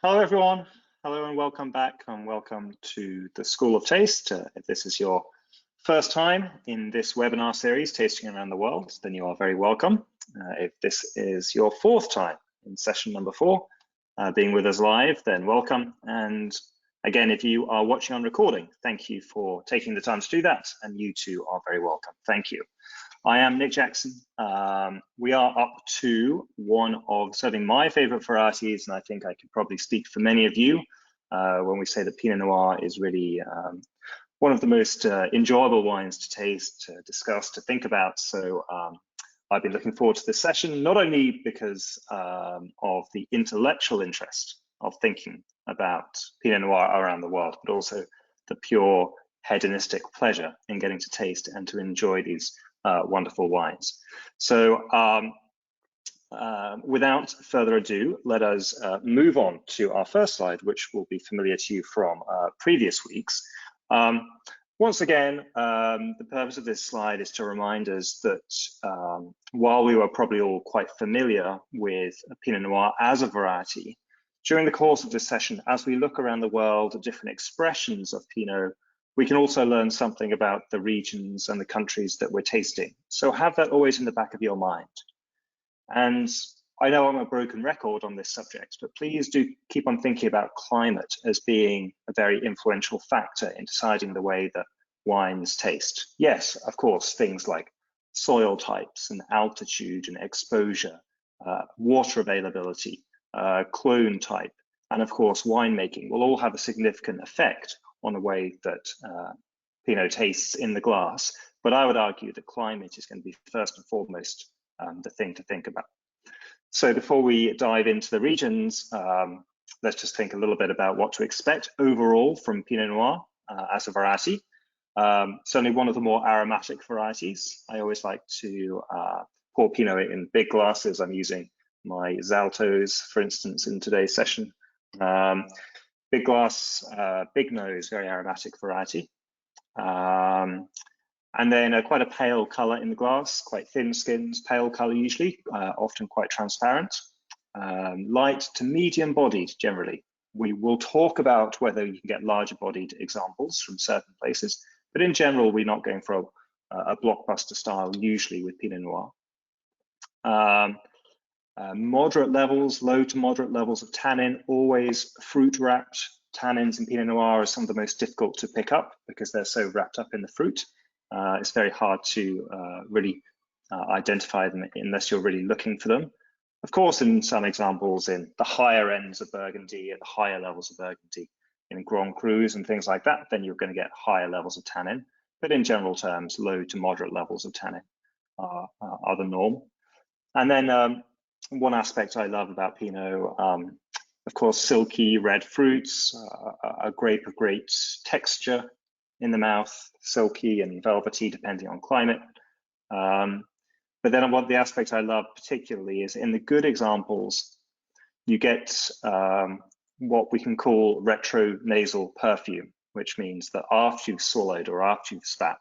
Hello, everyone. Hello and welcome back, and welcome to the School of Taste. If this is your first time in this webinar series, Tasting Around the World, then you are very welcome. If this is your fourth time in session number 4, being with us live, then welcome. And again, if you are watching on recording, thank you for taking the time to do that, and you too are very welcome. Thank you. I am Nick Jackson. We are up to one of certainly my favorite varieties, and I think I can probably speak for many of you when we say that Pinot Noir is really one of the most enjoyable wines to taste, to discuss, to think about. So I've been looking forward to this session, not only because of the intellectual interest of thinking about Pinot Noir around the world, but also the pure hedonistic pleasure in getting to taste and to enjoy these wonderful wines. So without further ado, let us move on to our first slide, which will be familiar to you from previous weeks. Once again, the purpose of this slide is to remind us that while we were probably all quite familiar with Pinot Noir as a variety, during the course of this session, as we look around the world at different expressions of Pinot, we can also learn something about the regions and the countries that we're tasting. So have that always in the back of your mind. And I know I'm a broken record on this subject, but please do keep on thinking about climate as being a very influential factor in deciding the way that wines taste. Yes, of course, things like soil types and altitude and exposure, water availability, clone type, and of course, winemaking will all have a significant effect on the way that Pinot tastes in the glass. But I would argue that climate is going to be first and foremost the thing to think about. So before we dive into the regions, let's just think a little bit about what to expect overall from Pinot Noir as a variety. Certainly one of the more aromatic varieties. I always like to pour Pinot in big glasses. I'm using my Zaltos, for instance, in today's session. Big glass, big nose, very aromatic variety. And then quite a pale color in the glass, quite thin skins, pale color usually, often quite transparent. Light to medium bodied generally. We will talk about whether you can get larger bodied examples from certain places, but in general, we're not going for a blockbuster style usually with Pinot Noir. Moderate levels, low to moderate levels of tannin, always fruit wrapped. Tannins in Pinot Noir are some of the most difficult to pick up because they're so wrapped up in the fruit. It's very hard to really identify them unless you're really looking for them. Of course, in some examples in the higher ends of Burgundy, at the higher levels of Burgundy, in Grand Crus and things like that, then you're going to get higher levels of tannin. But in general terms, low to moderate levels of tannin are the norm. And then one aspect I love about Pinot, of course, silky red fruits, a grape of great texture in the mouth, silky and velvety depending on climate. But then what the aspect I love particularly is in the good examples, you get what we can call retronasal perfume, which means that after you've swallowed or after you've spat,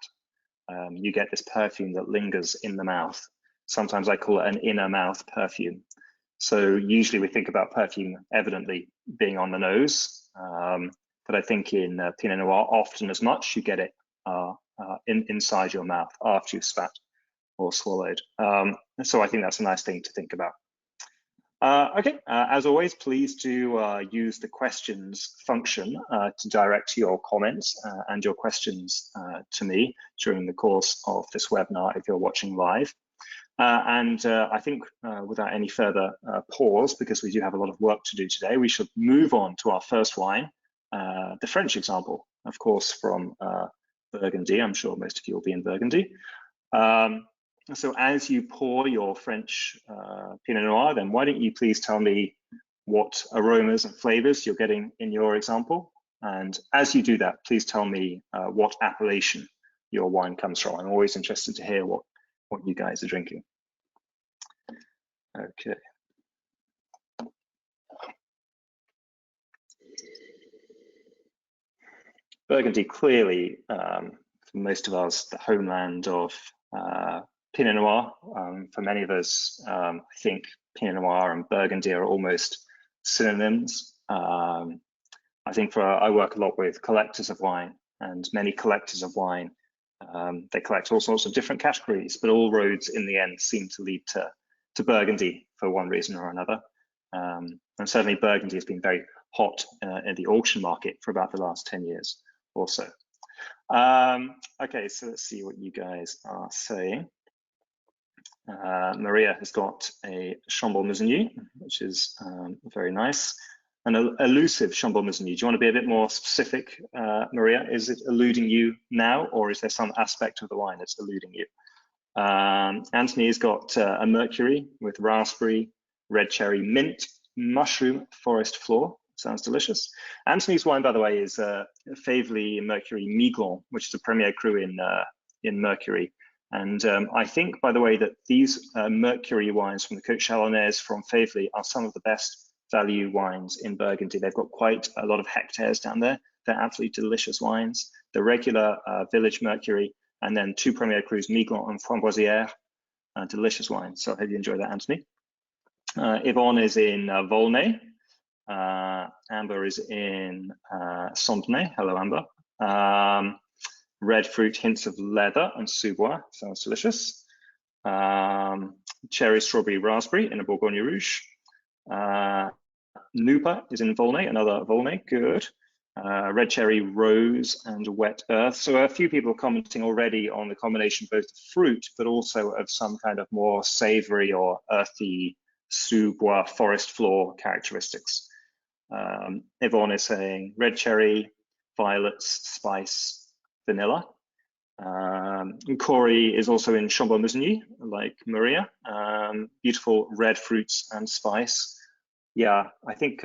you get this perfume that lingers in the mouth. Sometimes I call it an inner mouth perfume. So usually we think about perfume evidently being on the nose, but I think in Pinot Noir, often as much, you get it inside your mouth after you've spat or swallowed. So I think that's a nice thing to think about. Okay, as always, please do use the questions function to direct your comments and your questions to me during the course of this webinar if you're watching live. I think without any further pause, because we do have a lot of work to do today, we should move on to our first wine, the French example, of course, from Burgundy. I'm sure most of you will be in Burgundy. So as you pour your French Pinot Noir, then why don't you please tell me what aromas and flavors you're getting in your example? And as you do that, please tell me what appellation your wine comes from. I'm always interested to hear what you guys are drinking. Okay. Burgundy, clearly, for most of us, the homeland of Pinot Noir. For many of us, I think Pinot Noir and Burgundy are almost synonyms. I think I work a lot with collectors of wine, and many collectors of wine, they collect all sorts of different categories, but all roads in the end seem to lead to Burgundy for one reason or another. And certainly Burgundy has been very hot in the auction market for about the last 10 years or so. Okay, so let's see what you guys are saying. Maria has got a Chambord-Musigny, which is very nice. An elusive Chambord-Musigny. Do you want to be a bit more specific, Maria? Is it eluding you now, or is there some aspect of the wine that's eluding you? Anthony's got a Mercury with raspberry, red cherry, mint, mushroom, forest floor. Sounds delicious. Anthony's wine, by the way, is Faively Mercury Miglon, which is a Premier Cru in Mercury. And I think, by the way, that these Mercury wines from the Côte Chalonnaise from Faively are some of the best value wines in Burgundy. They've got quite a lot of hectares down there. They're absolutely delicious wines. The regular Village Mercury, and then 2 Premier Crus, Miglon and Framboisière, delicious wines. So I hope you enjoy that, Anthony. Yvonne is in Volnay. Amber is in Fontenay. Hello, Amber. Red fruit, hints of leather and sous-bois. Sounds delicious. Cherry, strawberry, raspberry in a Bourgogne Rouge. Nupa is in Volnay, another Volnay, good. Red cherry, rose, and wet earth. So a few people are commenting already on the combination both of fruit, but also of some kind of more savory or earthy sous-bois forest floor characteristics. Yvonne is saying red cherry, violets, spice, vanilla. Corey is also in Chambord-Musigny, like Maria. Beautiful red fruits and spice. Yeah, I think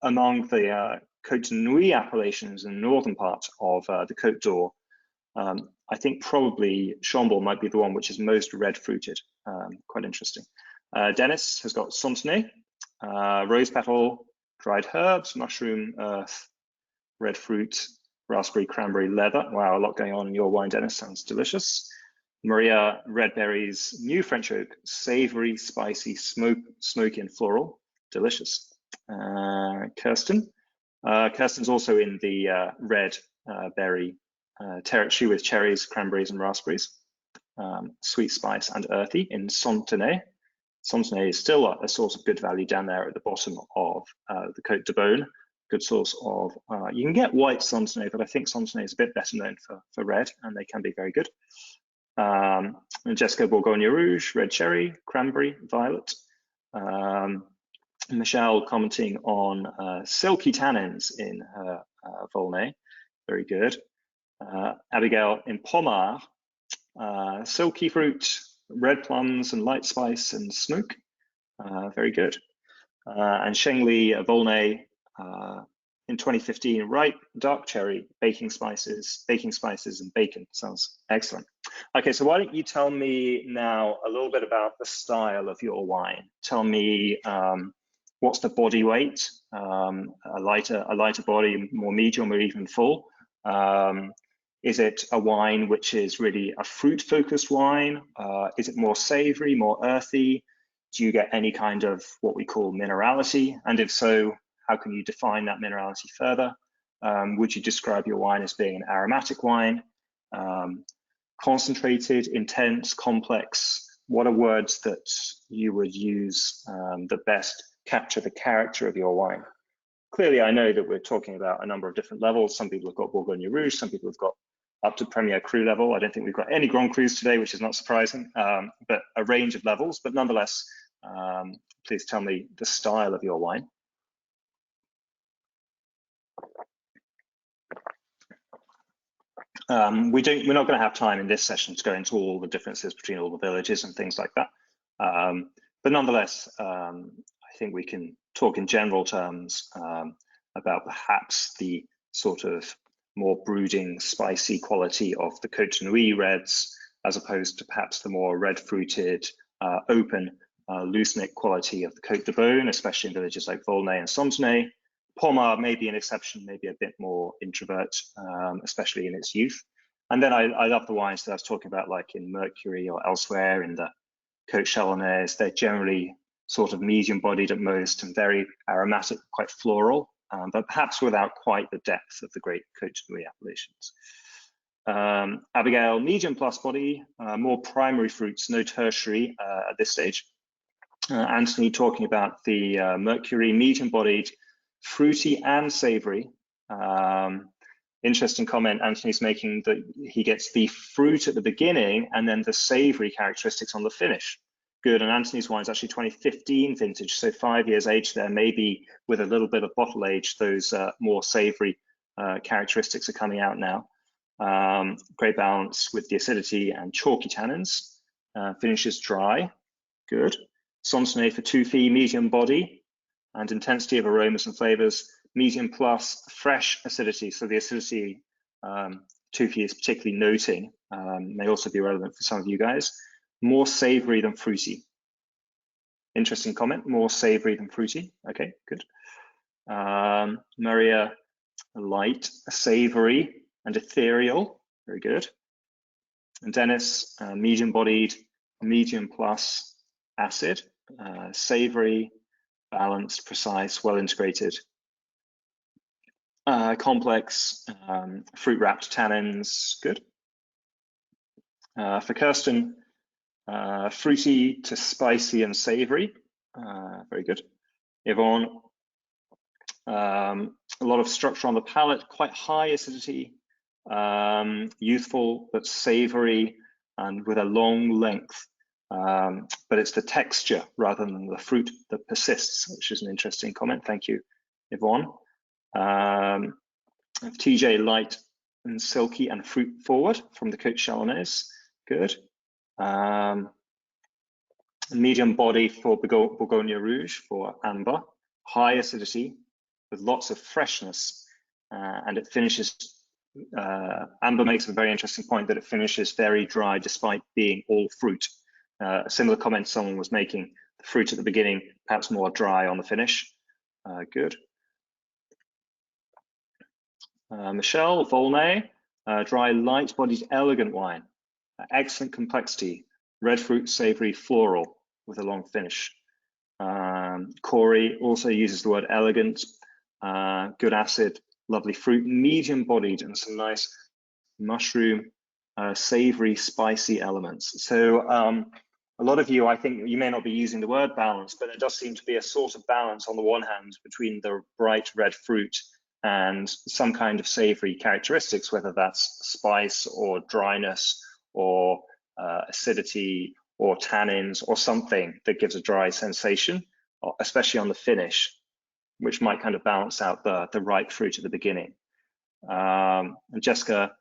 among the Côte Nuit appellations in the northern part of the Côte d'Or, I think probably Chambord might be the one which is most red fruited. Quite interesting. Dennis has got Fontenay, rose petal, dried herbs, mushroom, earth, red fruit, raspberry, cranberry, leather. Wow, a lot going on in your wine, Dennis. Sounds delicious. Maria, red berries, new French oak, savory, spicy, smoky, and floral. Delicious. Kirsten. Kirsten's also in the red berry territory with cherries, cranberries, and raspberries. Sweet spice and earthy in Fontenay. Fontenay is still a source of good value down there at the bottom of the Côte de Beaune. Good source of, you can get white Fontenay, but I think Fontenay is a bit better known for red, and they can be very good. And Jessica, Bourgogne Rouge, red cherry, cranberry, violet. Michelle commenting on silky tannins in her Volnay, very good. Abigail in Pommard, silky fruit, red plums and light spice and smoke, very good. And Shengli, Volnay, in 2015, ripe, dark cherry, baking spices and bacon. Sounds excellent. Okay, so why don't you tell me now a little bit about the style of your wine? Tell me what's the body weight, a lighter body, more medium or even full. Is it a wine which is really a fruit-focused wine? Is it more savory, more earthy? Do you get any kind of what we call minerality? And if so, how can you define that minerality further? Would you describe your wine as being an aromatic wine? Concentrated, intense, complex? What are words that you would use that best capture the character of your wine? Clearly, I know that we're talking about a number of different levels. Some people have got Bourgogne Rouge, some people have got up to Premier Cru level. I don't think we've got any Grand Crus today, which is not surprising, but a range of levels. But nonetheless, please tell me the style of your wine. We're not going to have time in this session to go into all the differences between all the villages and things like that. But nonetheless, I think we can talk in general terms about perhaps the sort of more brooding, spicy quality of the Côte Nuit reds, as opposed to perhaps the more red-fruited, open, loose-knit quality of the Côte de Beaune, especially in villages like Volnay and Fontenay. Pommard may be an exception, maybe a bit more introvert, especially in its youth. And then I love the wines that I was talking about, like in Mercury or elsewhere in the Côte Chalonnaise. They're generally sort of medium-bodied at most and very aromatic, quite floral, but perhaps without quite the depth of the great Côte de Nuit appellations. Abigail, medium plus body, more primary fruits, no tertiary at this stage. Anthony talking about the Mercury, medium-bodied, fruity and savory. Interesting comment Anthony's making, that he gets the fruit at the beginning and then the savory characteristics on the finish. Good, and Anthony's wine is actually 2015 vintage, so 5 years age there. Maybe with a little bit of bottle age, those more savory characteristics are coming out now. Great balance with the acidity and chalky tannins. Finishes dry, good. Santenay for touffe, medium body, and intensity of aromas and flavors, medium plus, fresh acidity. So the acidity touffe is particularly noting, may also be relevant for some of you guys. More savory than fruity. Interesting comment, more savory than fruity. Okay, good. Maria, light, savory, and ethereal. Very good. And Dennis, medium-bodied, medium plus, acid, savory, balanced, precise, well-integrated. Complex, fruit-wrapped tannins. Good. For Kirsten, fruity to spicy and savory. Very good. Yvonne, a lot of structure on the palate, quite high acidity, youthful but savory and with a long length. But it's the texture rather than the fruit that persists, which is an interesting comment. Thank you, Yvonne. TJ, light and silky and fruit forward from the Côte Chalonnaise. Good. Medium body for Bourgogne Rouge for amber. High acidity with lots of freshness, and it finishes. Amber makes a very interesting point that it finishes very dry despite being all fruit. A similar comment someone was making, the fruit at the beginning, perhaps more dry on the finish. Good. Michelle, Volnay, dry, light-bodied, elegant wine. Excellent complexity, red fruit, savory, floral with a long finish. Corey also uses the word elegant, good acid, lovely fruit, medium-bodied, and some nice mushroom, savory, spicy elements. So a lot of you, I think you may not be using the word balance, but there does seem to be a sort of balance on the one hand between the bright red fruit and some kind of savory characteristics, whether that's spice or dryness or acidity or tannins or something that gives a dry sensation, especially on the finish, which might kind of balance out the ripe fruit at the beginning. And Jessica,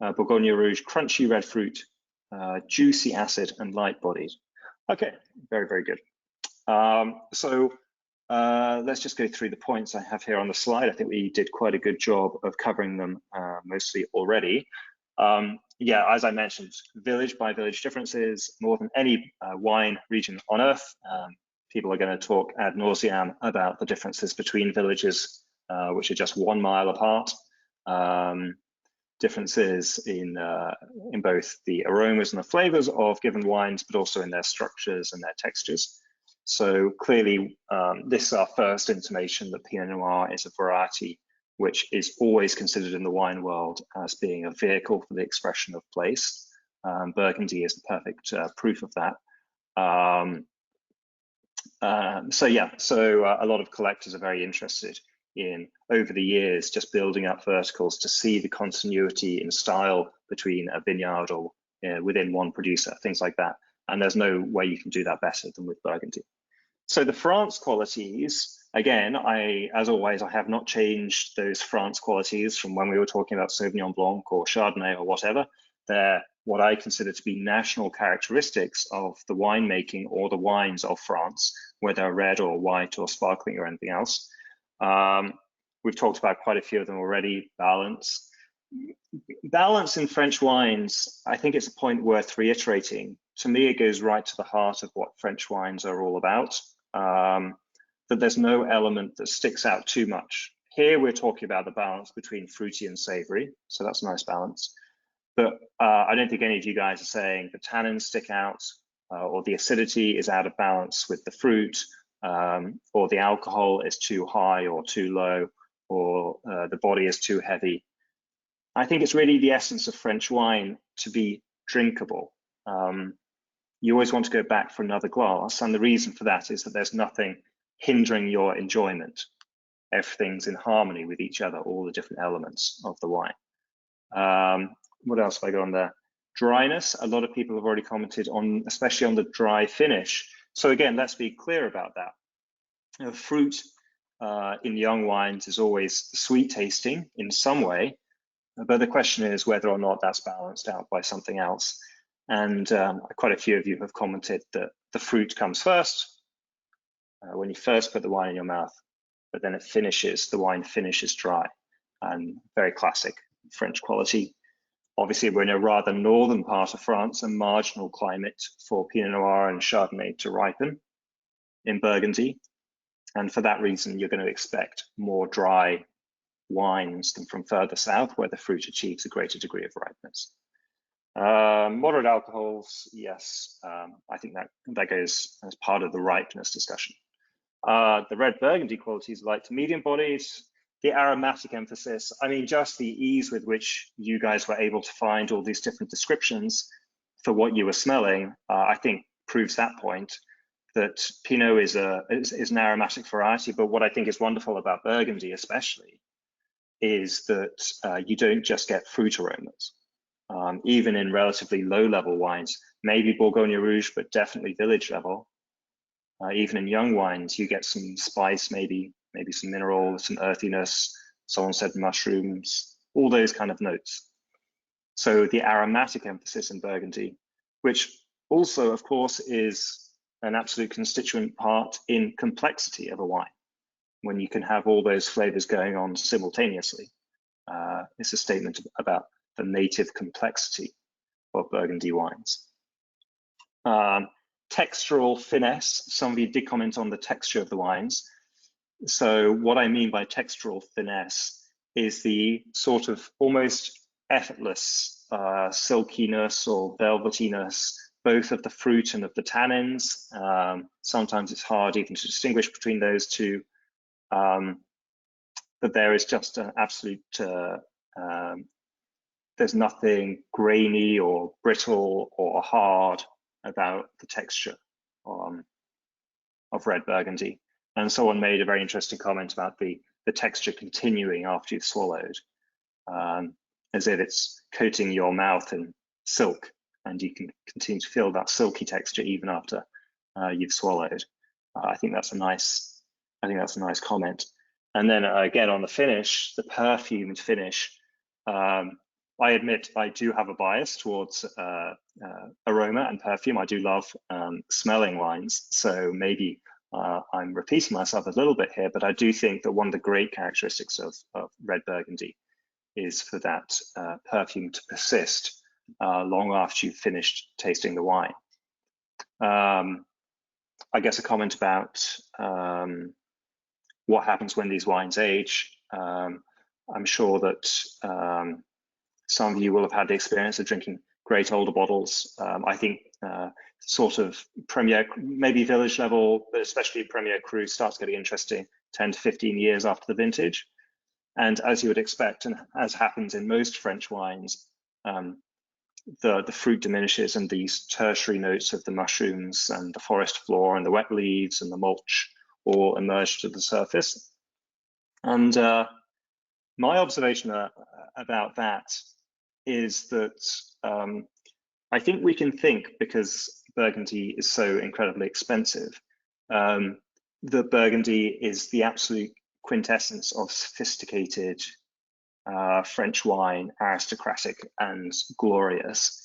Bourgogne Rouge, crunchy red fruit, juicy acid and light bodied. Okay, very, very good. Let's just go through the points I have here on the slide. I think we did quite a good job of covering them mostly already. Yeah, as I mentioned, village by village differences, more than any wine region on earth. People are going to talk ad nauseam about the differences between villages, which are just 1 mile apart. Differences in both the aromas and the flavors of given wines, but also in their structures and their textures. So clearly, this is our first intimation that Pinot Noir is a variety which is always considered in the wine world as being a vehicle for the expression of place. Burgundy is the perfect proof of that. So a lot of collectors are very interested in, over the years, just building up verticals to see the continuity in style between a vineyard or within one producer, things like that. And there's no way you can do that better than with Burgundy. So the France qualities, again, as always, I have not changed those France qualities from when we were talking about Sauvignon Blanc or Chardonnay or whatever. They're what I consider to be national characteristics of the winemaking or the wines of France, whether red or white or sparkling or anything else. We've talked about quite a few of them already. Balance. Balance in French wines, I think it's a point worth reiterating. To me, it goes right to the heart of what French wines are all about, that there's no element that sticks out too much. Here, we're talking about the balance between fruity and savory, so that's a nice balance. But I don't think any of you guys are saying the tannins stick out, or the acidity is out of balance with the fruit, or the alcohol is too high or too low, or the body is too heavy. I think it's really the essence of French wine to be drinkable. You always want to go back for another glass, and the reason for that is that there's nothing hindering your enjoyment. Everything's in harmony with each other, all the different elements of the wine. What else have I got on there? Dryness. A lot of people have already commented on, especially on the dry finish. So again, let's be clear about that. Fruit in young wines is always sweet tasting in some way, but the question is whether or not that's balanced out by something else. And quite a few of you have commented that the fruit comes first when you first put the wine in your mouth, but then the wine finishes dry, and very classic French quality. Obviously, we're in a rather northern part of France, a marginal climate for Pinot Noir and Chardonnay to ripen in Burgundy. And for that reason, you're going to expect more dry wines than from further south, where the fruit achieves a greater degree of ripeness. Moderate alcohols, yes, I think that goes as part of the ripeness discussion. The red Burgundy qualities, light to medium bodies, the aromatic emphasis. I mean, just the ease with which you guys were able to find all these different descriptions for what you were smelling, I think proves that point, that Pinot is an aromatic variety. But what I think is wonderful about Burgundy especially is that you don't just get fruit aromas. Even in relatively low-level wines, maybe Bourgogne Rouge, but definitely village level. Even in young wines, you get some spice, maybe some mineral, some earthiness. Someone said mushrooms, all those kind of notes. So the aromatic emphasis in Burgundy, which also, of course, is an absolute constituent part in complexity of a wine. When you can have all those flavors going on simultaneously, it's a statement about the native complexity of Burgundy wines. Textural finesse. Some of you did comment on the texture of the wines. So what I mean by textural finesse is the sort of almost effortless silkiness or velvetiness, both of the fruit and of the tannins. Sometimes it's hard even to distinguish between those two. But there is just an absolute, there's nothing grainy or brittle or hard about the texture of red Burgundy. And someone made a very interesting comment about the texture continuing after you've swallowed, as if it's coating your mouth in silk, and you can continue to feel that silky texture even after you've swallowed. I think that's a nice comment. And then again on the finish, the perfumed finish. I admit I do have a bias towards aroma and perfume. I do love smelling wines, so maybe I'm repeating myself a little bit here, but I do think that one of the great characteristics of red Burgundy is for that perfume to persist long after you've finished tasting the wine. I guess a comment about what happens when these wines age. I'm sure that some of you will have had the experience of drinking great older bottles. I think sort of Premier, maybe village level, but especially Premier Cru starts getting interesting 10 to 15 years after the vintage. And as you would expect, and as happens in most French wines, the fruit diminishes and these tertiary notes of the mushrooms and the forest floor and the wet leaves and the mulch all emerge to the surface. And my observation about that is that I think we can think, because Burgundy is so incredibly expensive, that Burgundy is the absolute quintessence of sophisticated French wine, aristocratic and glorious.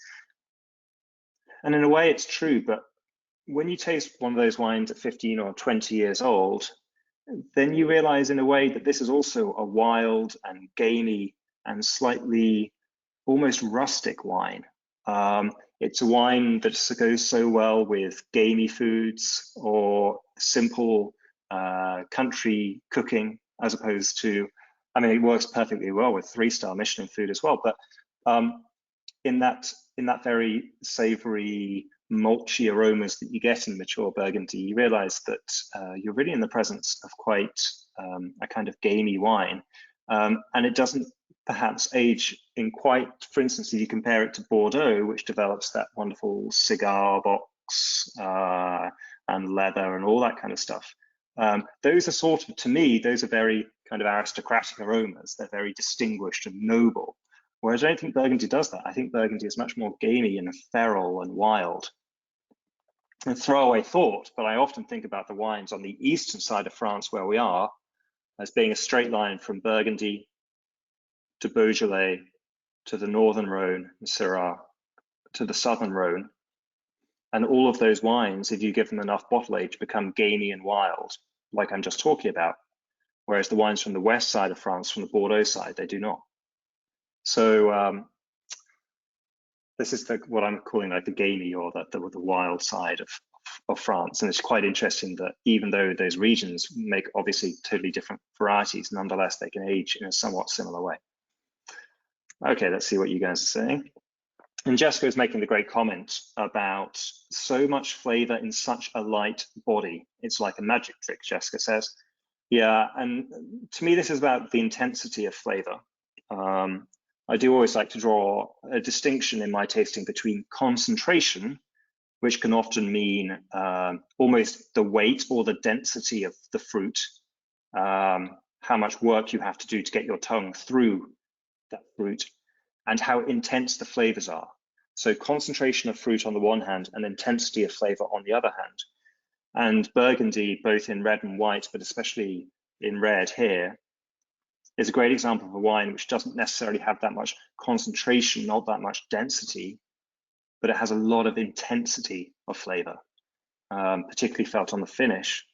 And in a way it's true, but when you taste one of those wines at 15 or 20 years old, then you realize in a way that this is also a wild and gamey and slightly almost rustic wine. It's a wine that goes so well with gamey foods or simple country cooking, as opposed to, I mean, it works perfectly well with 3-star Michelin food as well. But in that very savory, mulchy aromas that you get in mature Burgundy, you realize that you're really in the presence of quite a kind of gamey wine. And it doesn't perhaps age in quite, for instance, if you compare it to Bordeaux, which develops that wonderful cigar box and leather and all that kind of stuff. Those are sort of, to me, those are very kind of aristocratic aromas. They're very distinguished and noble. Whereas I don't think Burgundy does that. I think Burgundy is much more gamey and feral and wild. A throwaway thought, but I often think about the wines on the eastern side of France where we are as being a straight line from Burgundy to Beaujolais to the northern Rhone and Syrah to the southern Rhone. And all of those wines, if you give them enough bottle age, become gamey and wild, like I'm just talking about. Whereas the wines from the west side of France, from the Bordeaux side, they do not. So this is what I'm calling like the gamey or the wild side of France. And it's quite interesting that even though those regions make obviously totally different varieties, nonetheless, they can age in a somewhat similar way. Okay, let's see what you guys are saying. And Jessica is making the great comment about so much flavor in such a light body. It's like a magic trick, Jessica says. Yeah, and to me, this is about the intensity of flavor. I do always like to draw a distinction in my tasting between concentration, which can often mean almost the weight or the density of the fruit, how much work you have to do to get your tongue through that fruit, and how intense the flavors are. So concentration of fruit on the one hand and intensity of flavor on the other hand. And Burgundy, both in red and white, but especially in red here, is a great example of a wine which doesn't necessarily have that much concentration, not that much density, but it has a lot of intensity of flavor, particularly felt on the finish.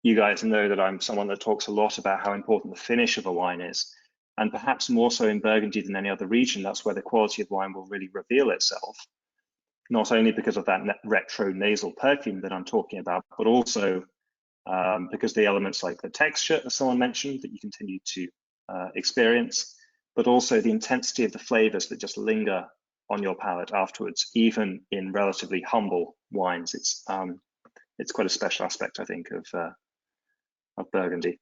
You guys know that I'm someone that talks a lot about how important the finish of a wine is. And perhaps more so in Burgundy than any other region, that's where the quality of wine will really reveal itself. Not only because of that retro nasal perfume that I'm talking about, but also because the elements like the texture, as someone mentioned, that you continue to experience, but also the intensity of the flavors that just linger on your palate afterwards, even in relatively humble wines. It's quite a special aspect, I think, of Burgundy.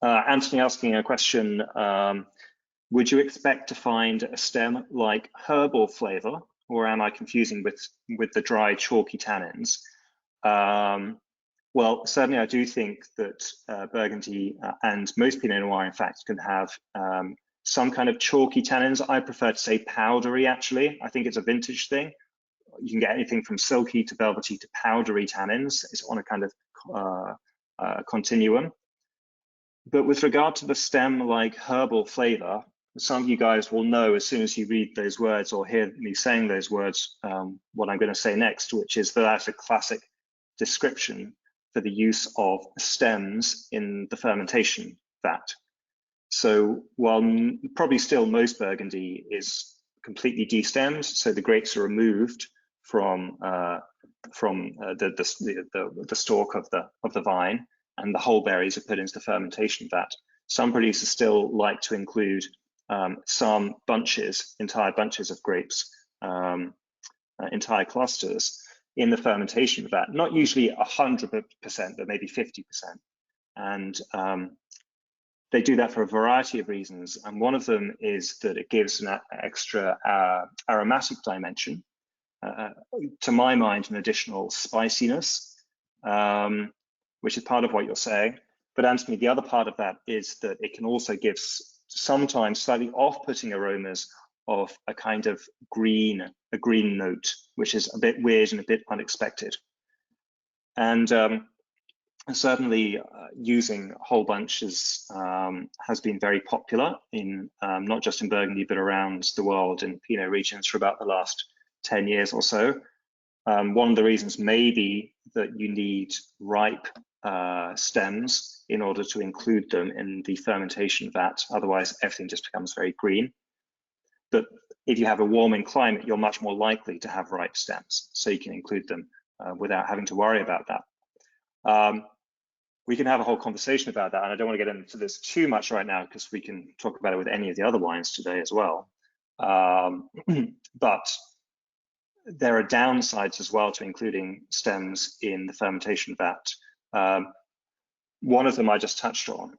Anthony asking a question, would you expect to find a stem like herbal flavor, or am I confusing with the dry, chalky tannins? Well, certainly I do think that Burgundy and most Pinot Noir, in fact, can have some kind of chalky tannins. I prefer to say powdery, actually. I think it's a vintage thing. You can get anything from silky to velvety to powdery tannins. It's on a kind of continuum. But with regard to the stem-like herbal flavor, some of you guys will know as soon as you read those words or hear me saying those words, what I'm going to say next, which is that that's a classic description for the use of stems in the fermentation vat. So while probably still most Burgundy is completely destemmed, so the grapes are removed from the stalk of the vine, and the whole berries are put into the fermentation vat. Some producers still like to include some bunches, entire bunches of grapes, entire clusters in the fermentation vat, not usually 100%, but maybe 50%. And they do that for a variety of reasons. And one of them is that it gives an extra aromatic dimension, to my mind, an additional spiciness, which is part of what you're saying. But Anthony, the other part of that is that it can also give sometimes slightly off-putting aromas of a kind of green note, which is a bit weird and a bit unexpected. And certainly using whole bunches has been very popular in not just in Burgundy, but around the world in Pinot regions for about the last 10 years or so. One of the reasons may be that you need ripe stems in order to include them in the fermentation vat. Otherwise, everything just becomes very green. But if you have a warming climate, you're much more likely to have ripe stems, so you can include them without having to worry about that. We can have a whole conversation about that, and I don't want to get into this too much right now because we can talk about it with any of the other wines today as well. But there are downsides as well to including stems in the fermentation vat. One of them I just touched on,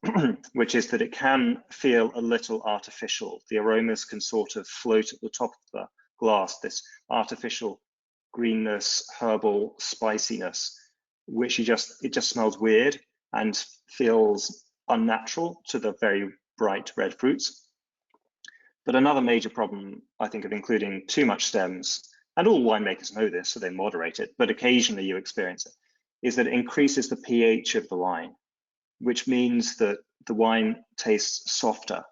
which is that it can feel a little artificial. The aromas can sort of float at the top of the glass, this artificial greenness, herbal spiciness, which it just smells weird and feels unnatural to the very bright red fruits. But another major problem, I think, of including too much stems, and all winemakers know this, so they moderate it, but occasionally you experience it, is that it increases the pH of the wine, which means that the wine tastes softer,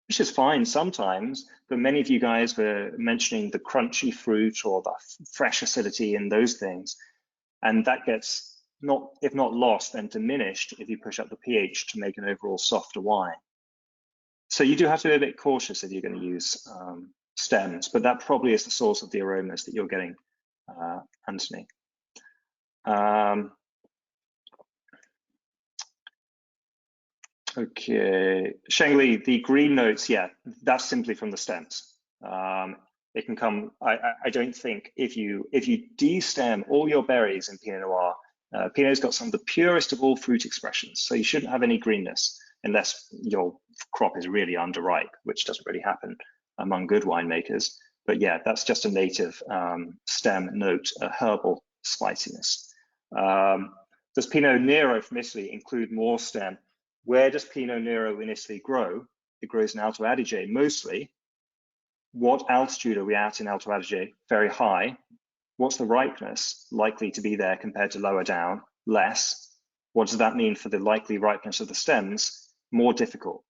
which is fine sometimes, but many of you guys were mentioning the crunchy fruit or the fresh acidity in those things, and that gets, if not lost, then diminished if you push up the pH to make an overall softer wine. So you do have to be a bit cautious if you're going to use stems, but that probably is the source of the aromas that you're getting, Anthony. Okay, Shengli, the green notes, yeah, that's simply from the stems. It can come, I don't think, if you de-stem all your berries in Pinot Noir, Pinot's got some of the purest of all fruit expressions, so you shouldn't have any greenness unless your crop is really underripe, which doesn't really happen among good winemakers. But yeah, that's just a native stem note, a herbal spiciness. Does Pinot Nero from Italy include more stem? Where does Pinot Nero in Italy grow? It grows in Alto Adige mostly. What altitude are we at in Alto Adige? Very high. What's the ripeness likely to be there compared to lower down? Less. What does that mean for the likely ripeness of the stems? More difficult.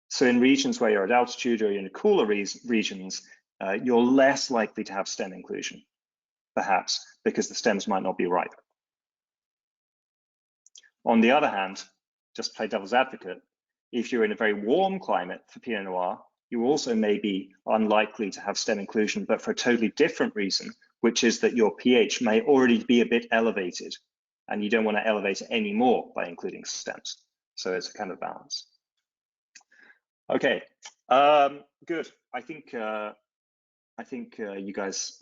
So in regions where you're at altitude or in cooler regions, you're less likely to have stem inclusion, perhaps because the stems might not be ripe. On the other hand, just play devil's advocate, if you're in a very warm climate for Pinot Noir, you also may be unlikely to have stem inclusion, but for a totally different reason, which is that your pH may already be a bit elevated and you don't want to elevate it any more by including stems. So it's a kind of balance. Okay, good. I think you guys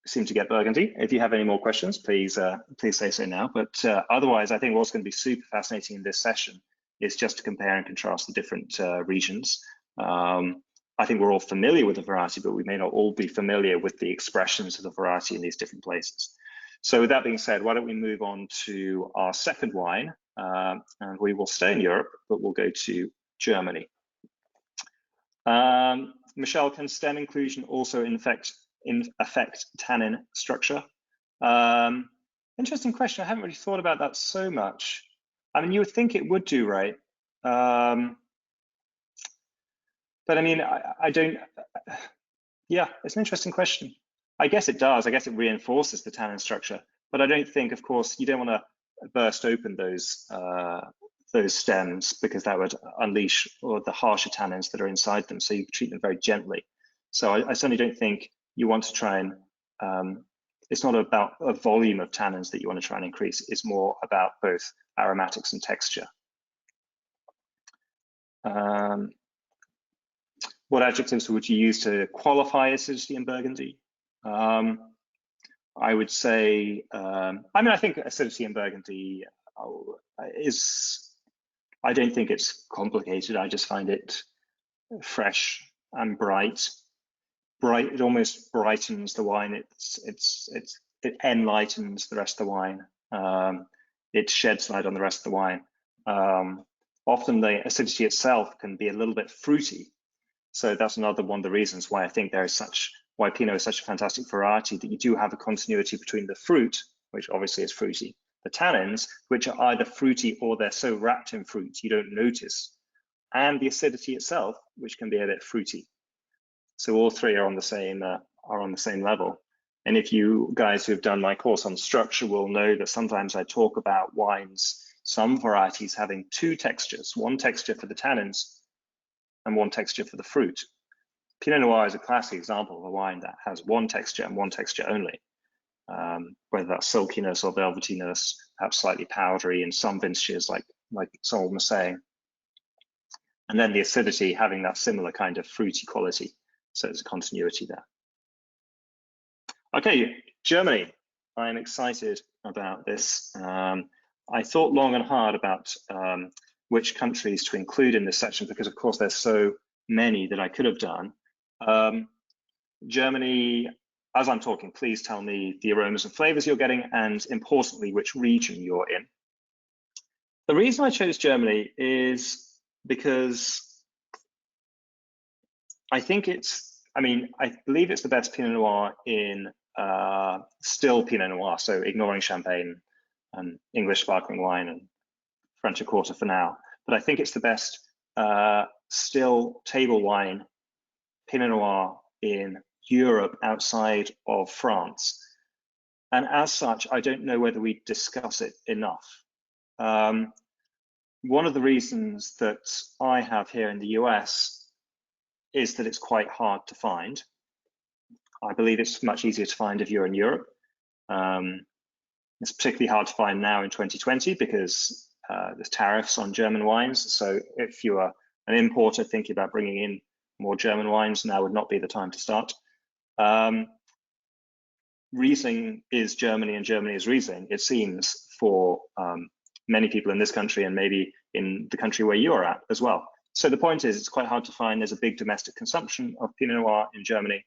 seem to get Burgundy. If you have any more questions, please say so now. But otherwise, I think what's going to be super fascinating in this session is just to compare and contrast the different regions. I think we're all familiar with the variety, but we may not all be familiar with the expressions of the variety in these different places. So with that being said, why don't we move on to our second wine, and we will stay in Europe, but we'll go to Germany. Michelle, can stem inclusion also affect tannin structure? Interesting question. I haven't really thought about that so much. I mean, you would think it would do, right? But I mean, I don't, yeah, it's an interesting question. I guess it does. I guess it reinforces the tannin structure, but I don't think, of course, you don't want to burst open those stems because that would unleash all the harsher tannins that are inside them. So you treat them very gently. So I certainly don't think you want to try and, it's not about a volume of tannins that you want to try and increase. It's more about both aromatics and texture. What adjectives would you use to qualify acidity in Burgundy? I would say, I mean, I think acidity in Burgundy I don't think it's complicated. I just find it fresh and bright. It almost brightens the wine. It enlightens the rest of the wine. It sheds light on the rest of the wine. Often the acidity itself can be a little bit fruity. So that's another one of the reasons why I think why Pinot is such a fantastic variety, that you do have a continuity between the fruit, which obviously is fruity, the tannins, which are either fruity or they're so wrapped in fruit you don't notice, and the acidity itself, which can be a bit fruity. So all three are on the same level. And if you guys who have done my course on structure will know that sometimes I talk about wines, some varieties having two textures, one texture for the tannins and one texture for the fruit. Pinot Noir is a classic example of a wine that has one texture and one texture only, whether that's silkiness or velvetiness, perhaps slightly powdery in some vintages, like someone was saying. And then the acidity having that similar kind of fruity quality. So it's a continuity there. Okay, Germany. I'm excited about this. I thought long and hard about which countries to include in this section because, of course, there's so many that I could have done. Germany, as I'm talking, please tell me the aromas and flavors you're getting, and importantly, which region you're in. The reason I chose Germany is because I believe it's the best Pinot Noir in still Pinot Noir, so ignoring Champagne and English sparkling wine and French a quarter for now. But I think it's the best still table wine Pinot Noir in Europe outside of France. And as such, I don't know whether we discuss it enough. One of the reasons that I have here in the US is that it's quite hard to find. I believe it's much easier to find if you're in Europe. It's particularly hard to find now in 2020 because there's tariffs on German wines. So if you are an importer thinking about bringing in more German wines, now would not be the time to start. Riesling is Germany and Germany is Riesling, it seems, for many people in this country and maybe in the country where you're at as well. So the point is, it's quite hard to find. There's a big domestic consumption of Pinot Noir in Germany,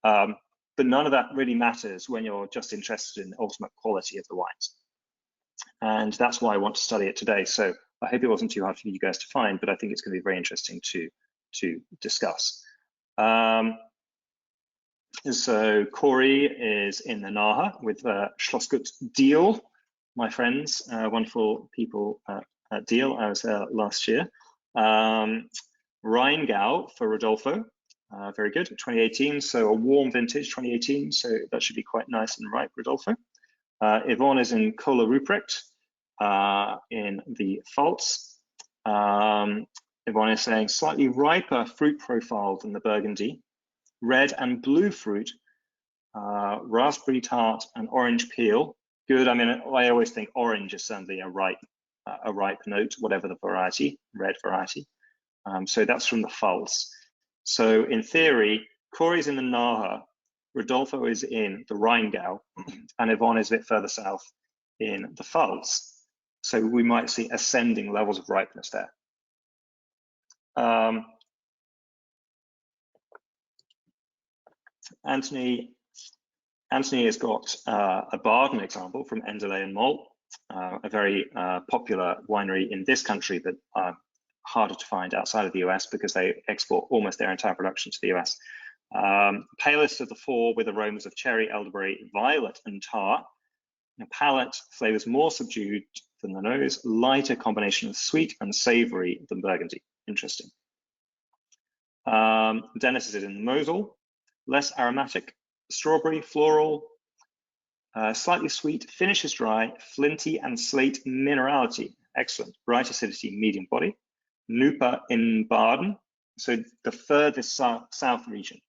but none of that really matters when you're just interested in the ultimate quality of the wines. And that's why I want to study it today. So I hope it wasn't too hard for you guys to find, but I think it's going to be very interesting to discuss. So Corey is in the Nahe with Schlossgut Deal, my friends, wonderful people at Deal. I was there last year. Rheingau for Rodolfo, very good, 2018, so a warm vintage 2018, so that should be quite nice and ripe, Rodolfo. Yvonne is in Cola Ruprecht in the Pfalz. Yvonne is saying slightly riper fruit profile than the Burgundy, red and blue fruit, raspberry tart and orange peel. Good. I mean, I always think orange is certainly a ripe note, whatever the variety, red variety. So that's from the Pfalz. So in theory, Corey's in the Nahe, Rodolfo is in the Rheingau, and Yvonne is a bit further south in the Pfalz. So we might see ascending levels of ripeness there. Anthony has got a Baden example from Endeley and Malt, a very popular winery in this country, but harder to find outside of the US because they export almost their entire production to the US. Palest of the four with aromas of cherry, elderberry, violet, and tar. The palate flavors more subdued than the nose, lighter combination of sweet and savory than Burgundy. Interesting. Dennis is in Mosel, less aromatic, strawberry, floral, slightly sweet, finish is dry, flinty and slate minerality. Excellent. Bright acidity, medium body. Nupa in Baden, so the furthest south region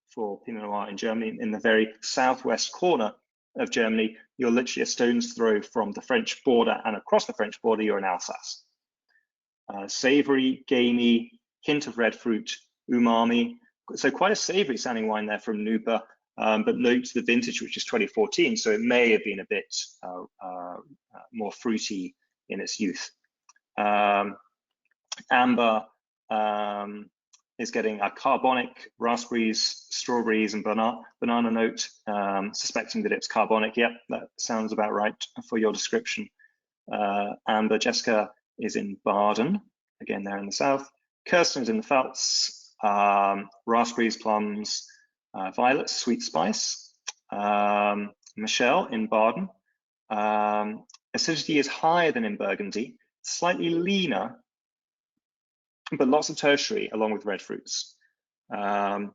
for Pinot Noir in Germany, in the very southwest corner of Germany. You're literally a stone's throw from the French border, and across the French border, you're in Alsace. Savory, gamey, hint of red fruit, umami. So quite a savory sounding wine there from Nupa, but note the vintage, which is 2014, so it may have been a bit more fruity in its youth. Amber is getting a carbonic, raspberries, strawberries, and banana note, suspecting that it's carbonic. Yep, that sounds about right for your description. Amber, Jessica is in Baden, again, they're in the south. Kirsten is in the Pfalz, raspberries, plums, violets, sweet spice. Michelle in Baden. Acidity is higher than in Burgundy, slightly leaner, but lots of tertiary along with red fruits. And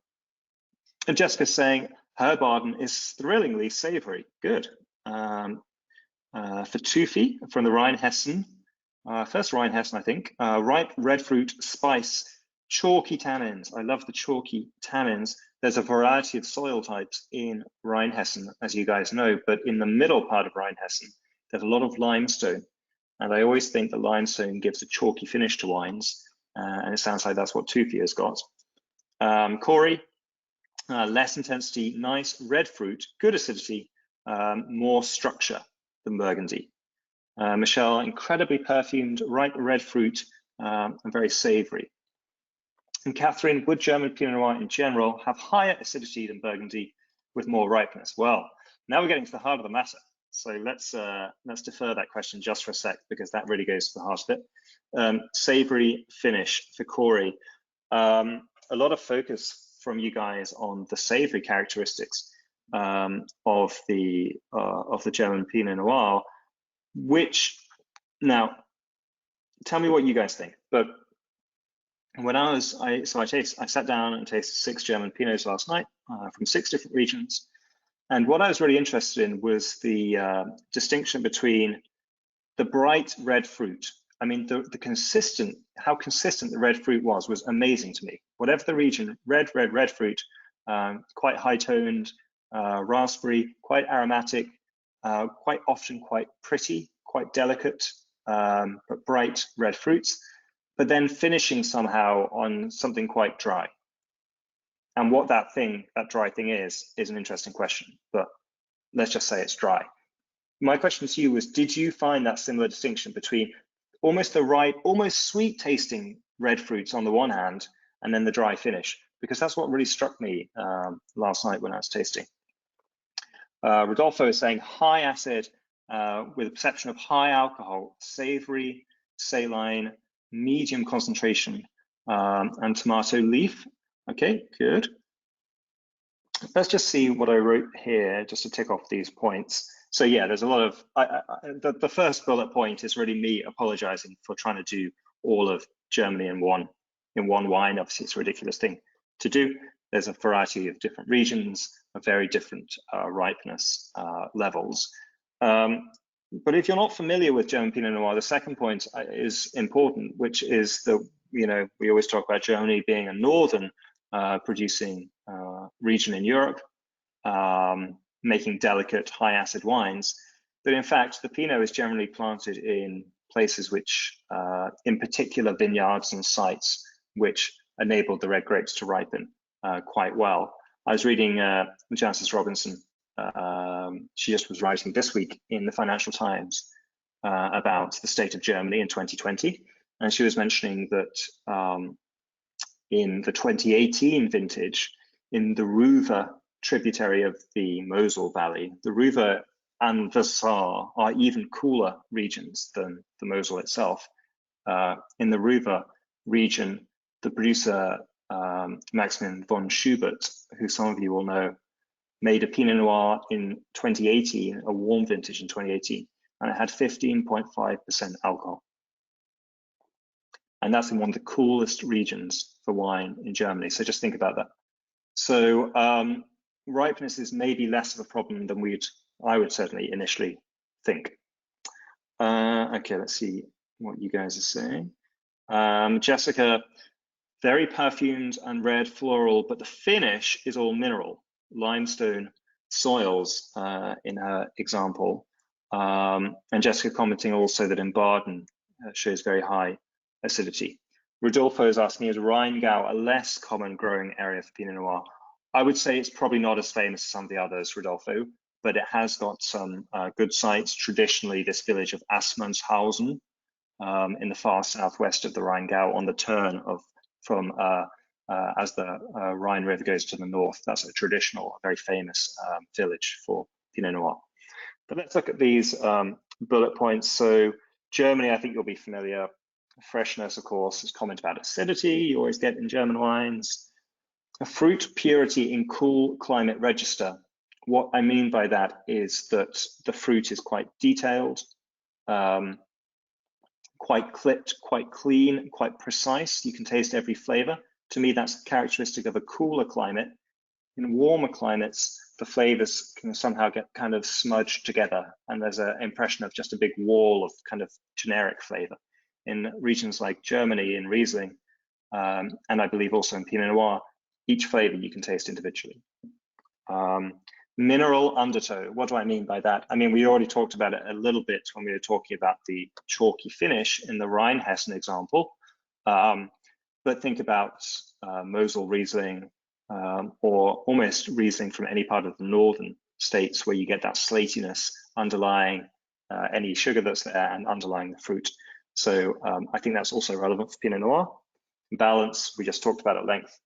Jessica's saying her Baden is thrillingly savory. Good. For Tufi from the Rheinhessen, first Rheinhessen, I think, ripe red fruit, spice, chalky tannins. I love the chalky tannins. There's a variety of soil types in Rheinhessen, as you guys know, but in the middle part of Rheinhessen, there's a lot of limestone. And I always think the limestone gives a chalky finish to wines. And it sounds like that's what Tufi has got. Corey, less intensity, nice red fruit, good acidity, more structure than Burgundy. Michelle, incredibly perfumed, ripe red fruit, and very savory. And Catherine, would German Pinot Noir in general have higher acidity than Burgundy with more ripeness? Well, now we're getting to the heart of the matter. So let's defer that question just for a sec, because that really goes to the heart of it. Savory finish for Corey. A lot of focus from you guys on the savory characteristics of the German Pinot Noir. Which, now, tell me what you guys think. But when I sat down and tasted 6 German Pinots last night from 6 different regions. And what I was really interested in was the distinction between the bright red fruit. I mean, how consistent the red fruit was amazing to me. Whatever the region, red fruit, quite high toned, raspberry, quite aromatic, quite often quite pretty, quite delicate, but bright red fruits, but then finishing somehow on something quite dry. And what that dry thing is an interesting question, but let's just say it's dry. My question to you was, did you find that similar distinction between almost the ripe, almost sweet tasting red fruits on the one hand, and then the dry finish? Because that's what really struck me last night when I was tasting. Rodolfo is saying high acid with a perception of high alcohol, savory, saline, medium concentration, and tomato leaf. Okay, good. Let's just see what I wrote here, just to tick off these points. So yeah, there's a lot of, the first bullet point is really me apologizing for trying to do all of Germany in one wine. Obviously, it's a ridiculous thing to do. There's a variety of different regions, of very different ripeness levels. But if you're not familiar with German Pinot Noir, the second point is important, which is we always talk about Germany being a northern producing region in Europe, making delicate high acid wines. But in fact, the Pinot is generally planted in places which, in particular vineyards and sites, which enabled the red grapes to ripen quite well. I was reading Jancis Robinson. She just was writing this week in the Financial Times about the state of Germany in 2020. And she was mentioning that in the 2018 vintage, in the Ruhr tributary of the Mosel Valley, the Ruhr and the Saar are even cooler regions than the Mosel itself. In the Ruhr region, the producer Maximilian von Schubert, who some of you will know, made a Pinot Noir in 2018, a warm vintage in 2018, and it had 15.5% alcohol. And that's in one of the coolest regions for wine in Germany. So just think about that. So ripeness is maybe less of a problem than I would certainly initially think. Okay, let's see what you guys are saying. Jessica, very perfumed and red floral, but the finish is all mineral, limestone soils in her example. And Jessica commenting also that in Baden shows very high acidity. Rodolfo is asking, is Rheingau a less common growing area for Pinot Noir? I would say it's probably not as famous as some of the others, Rodolfo, but it has got some good sites. Traditionally, this village of Assmannshausen in the far southwest of the Rheingau on the turn as the Rhine River goes to the north. That's a traditional, very famous village for Pinot Noir. But let's look at these bullet points. So Germany, I think you'll be familiar. Freshness, of course, is comment about acidity. You always get in German wines. A fruit purity in cool climate register. What I mean by that is that the fruit is quite detailed, quite clipped, quite clean, quite precise. You can taste every flavor. To me, that's characteristic of a cooler climate. In warmer climates, the flavors can somehow get kind of smudged together, and there's an impression of just a big wall of kind of generic flavor. In regions like Germany, in Riesling, and I believe also in Pinot Noir, each flavor you can taste individually. Mineral undertow, what do I mean by that? I mean, we already talked about it a little bit when we were talking about the chalky finish in the Rheinhessen example, but think about Mosel Riesling, or almost Riesling from any part of the northern states where you get that slatiness underlying any sugar that's there and underlying the fruit. So I think that's also relevant for Pinot Noir. Balance, we just talked about at length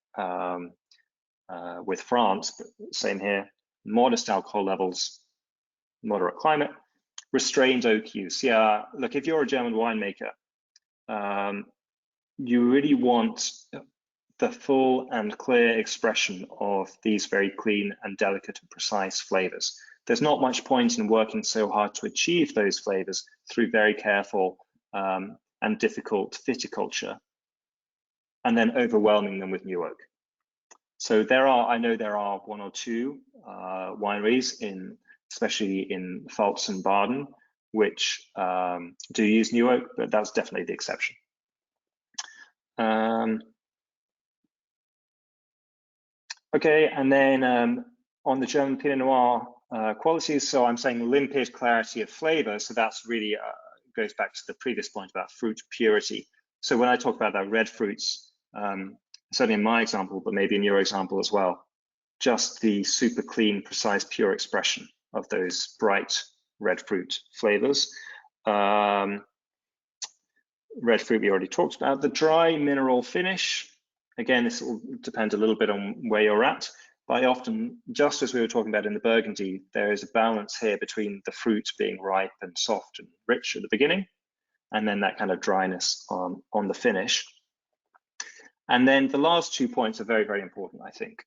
with France, but same here. Modest alcohol levels, moderate climate, restrained oak use. Yeah, look, if you're a German winemaker, you really want the full and clear expression of these very clean and delicate and precise flavors. There's not much point in working so hard to achieve those flavors through very careful and difficult viticulture and then overwhelming them with new oak. So I know there are one or two wineries especially in Pfalz and Baden, which do use new oak, but that's definitely the exception. Okay, and then on the German Pinot Noir qualities, so I'm saying limpid clarity of flavor. So that's really goes back to the previous point about fruit purity. So when I talk about that red fruits, certainly in my example, but maybe in your example as well, just the super clean, precise, pure expression of those bright red fruit flavors. Red fruit we already talked about. The dry mineral finish, again, this will depend a little bit on where you're at, but I often, just as we were talking about in the Burgundy, there is a balance here between the fruit being ripe and soft and rich at the beginning, and then that kind of dryness on the finish. And then the last 2 points are very, very important, I think.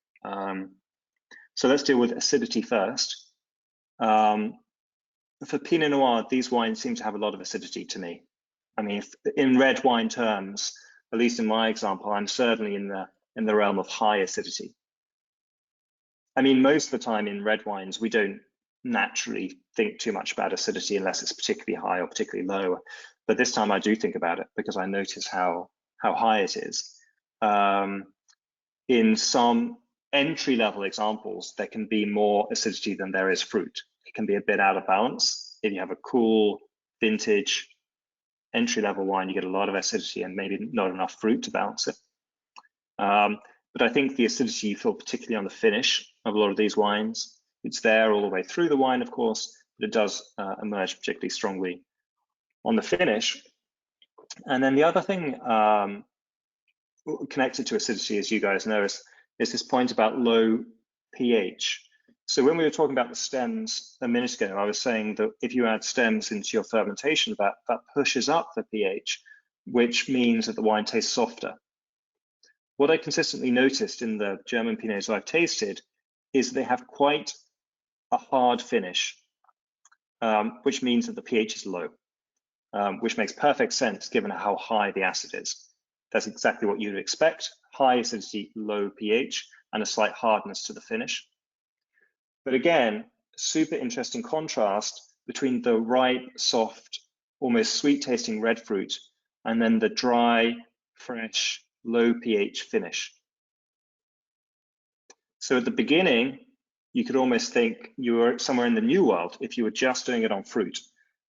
So let's deal with acidity first. For Pinot Noir, these wines seem to have a lot of acidity to me. I mean, in red wine terms, at least in my example, I'm certainly in the realm of high acidity. I mean, most of the time in red wines, we don't naturally think too much about acidity unless it's particularly high or particularly low. But this time I do think about it because I notice how high it is. In some entry-level examples, there can be more acidity than there is fruit. It can be a bit out of balance. If you have a cool vintage entry-level wine, you get a lot of acidity and maybe not enough fruit to balance it. But I think the acidity you feel particularly on the finish of a lot of these wines, it's there all the way through the wine, of course, but it does emerge particularly strongly on the finish. And then the other thing connected to acidity, as you guys know, is this point about low pH. So when we were talking about the stems a minute ago, I was saying that if you add stems into your fermentation, that pushes up the pH, which means that the wine tastes softer. What I consistently noticed in the German Pinots I've tasted is they have quite a hard finish, which means that the pH is low, which makes perfect sense given how high the acid is. That's exactly what you'd expect: high acidity, low pH, and a slight hardness to the finish. But again, super interesting contrast between the ripe, soft, almost sweet tasting red fruit and then the dry, fresh, low pH finish. So at the beginning, you could almost think you were somewhere in the New World if you were just doing it on fruit.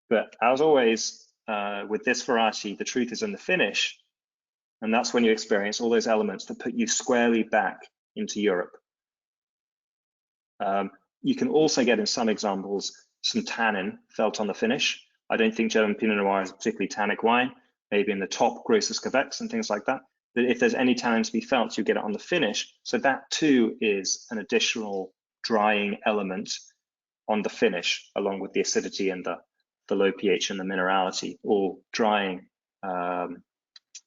But as always, with this variety, the truth is in the finish. And that's when you experience all those elements that put you squarely back into Europe. You can also get, in some examples, some tannin felt on the finish. I don't think German Pinot Noir is a particularly tannic wine, maybe in the top Grosses Quebecs and things like that. But if there's any tannin to be felt, you get it on the finish. So that too is an additional drying element on the finish, along with the acidity and the low pH and the minerality, all drying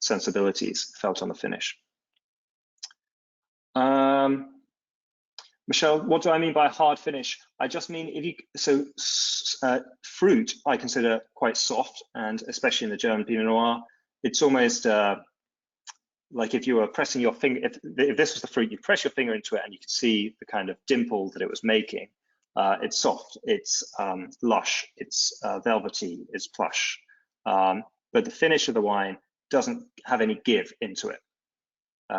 sensibilities felt on the finish. Michelle, what do I mean by hard finish? I just mean fruit I consider quite soft, and especially in the German Pinot Noir, it's almost like if you were pressing your finger, if this was the fruit, you press your finger into it and you could see the kind of dimple that it was making. It's soft, it's lush, it's velvety, it's plush. But the finish of the wine doesn't have any give into it.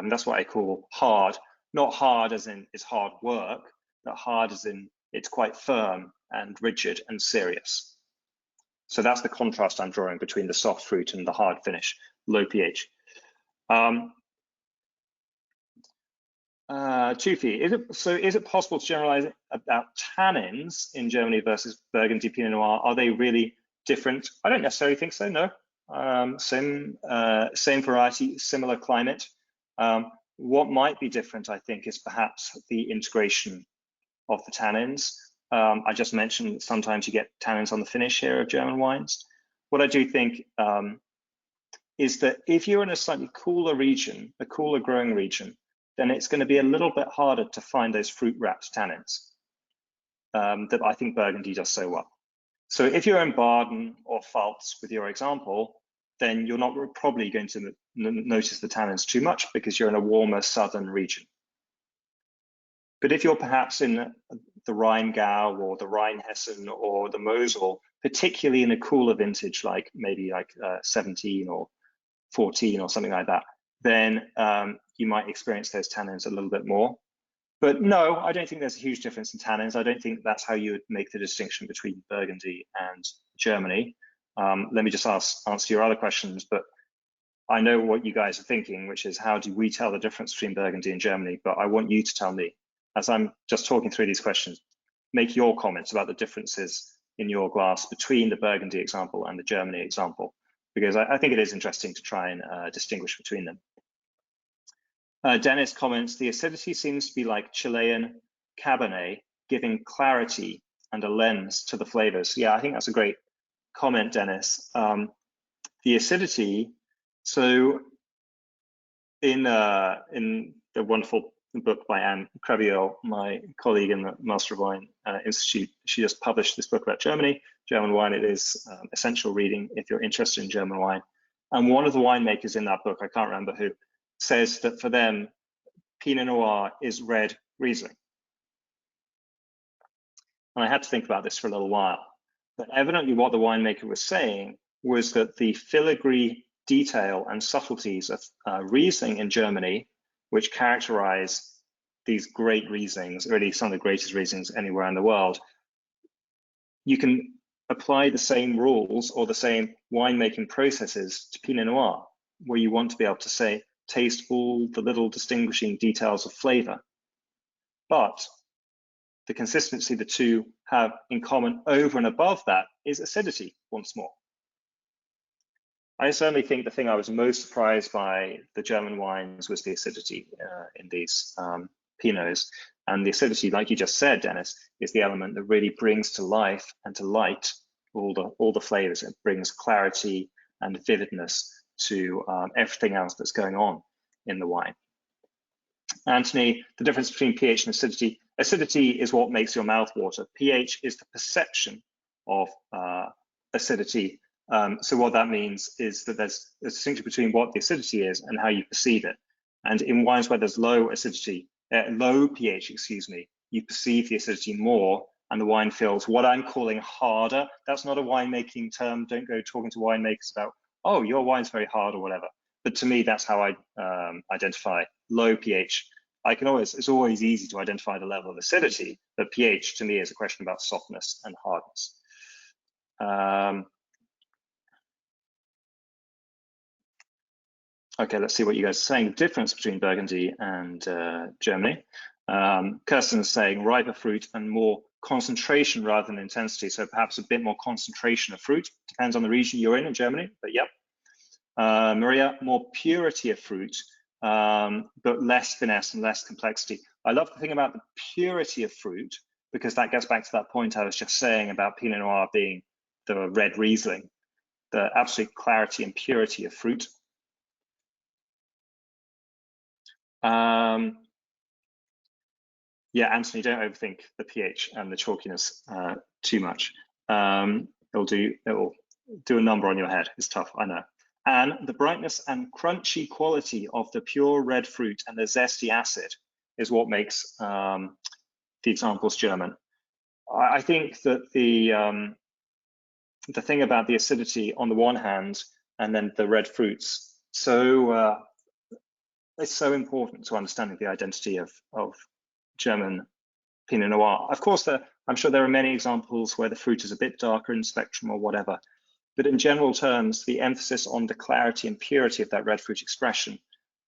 That's what I call hard. Not hard as in it's hard work, but hard as in it's quite firm and rigid and serious. So that's the contrast I'm drawing between the soft fruit and the hard finish, low pH. Tufi, is it possible to generalize about tannins in Germany versus Burgundy Pinot Noir? Are they really different? I don't necessarily think so, no. Same variety, similar climate. What might be different, I think, is perhaps the integration of the tannins. I just mentioned sometimes you get tannins on the finish here of German wines. What I do think is that if you're in a slightly cooler region, a cooler growing region, then it's going to be a little bit harder to find those fruit-wrapped tannins that I think Burgundy does so well. So if you're in Baden or Pfalz with your example, then you're not probably going to notice the tannins too much because you're in a warmer southern region. But if you're perhaps in the Rheingau or the Rheinhessen or the Mosel, particularly in a cooler vintage, like maybe like 17 or 14 or something like that, then you might experience those tannins a little bit more. But no, I don't think there's a huge difference in tannins. I don't think that's how you would make the distinction between Burgundy and Germany. Let me just answer your other questions, but I know what you guys are thinking, which is how do we tell the difference between Burgundy and Germany? But I want you to tell me, as I'm just talking through these questions, make your comments about the differences in your glass between the Burgundy example and the Germany example, because I think it is interesting to try and distinguish between them. Dennis comments, the acidity seems to be like Chilean Cabernet, giving clarity and a lens to the flavors. Yeah, I think that's a great comment, Dennis. The acidity, so in the wonderful book by Anne Creviel, my colleague in the Master of Wine Institute, she just published this book about Germany, German wine. It is essential reading if you're interested in German wine. And one of the winemakers in that book, I can't remember who, says that for them, Pinot Noir is red Riesling. And I had to think about this for a little while. But evidently what the winemaker was saying was that the filigree detail and subtleties of Riesling in Germany, which characterize these great Rieslings, really some of the greatest Rieslings anywhere in the world, you can apply the same rules or the same winemaking processes to Pinot Noir, where you want to be able to say, taste all the little distinguishing details of flavor. But the consistency the two have in common over and above that is acidity once more. I certainly think the thing I was most surprised by the German wines was the acidity in these Pinots. And the acidity, like you just said, Dennis, is the element that really brings to life and to light all the flavors. It brings clarity and vividness to everything else that's going on in the wine. Anthony, the difference between pH and acidity. Acidity is what makes your mouth water. pH is the perception of acidity. So what that means is that there's a distinction between what the acidity is and how you perceive it. And in wines where there's low acidity, low pH, excuse me, you perceive the acidity more and the wine feels what I'm calling harder. That's not a winemaking term. Don't go talking to winemakers about, oh, your wine's very hard or whatever. But to me, that's how I identify low pH. It's always easy to identify the level of acidity, but pH to me is a question about softness and hardness. Okay, let's see what you guys are saying. The difference between Burgundy and Germany. Kirsten's saying riper fruit and more concentration rather than intensity. So perhaps a bit more concentration of fruit. Depends on the region you're in Germany, but yep. Maria, more purity of fruit, but less finesse and less complexity. I love the thing about the purity of fruit because that gets back to that point I was just saying about Pinot Noir being the red Riesling, the absolute clarity and purity of fruit. Yeah, Anthony, don't overthink the pH and the chalkiness too much. It'll do a number on your head. It's tough, I know. And the brightness and crunchy quality of the pure red fruit and the zesty acid is what makes the examples German. I think that the thing about the acidity on the one hand and then the red fruits, so it's so important to understanding the identity of German Pinot Noir. Of course, I'm sure there are many examples where the fruit is a bit darker in the spectrum or whatever, but in general terms, the emphasis on the clarity and purity of that red fruit expression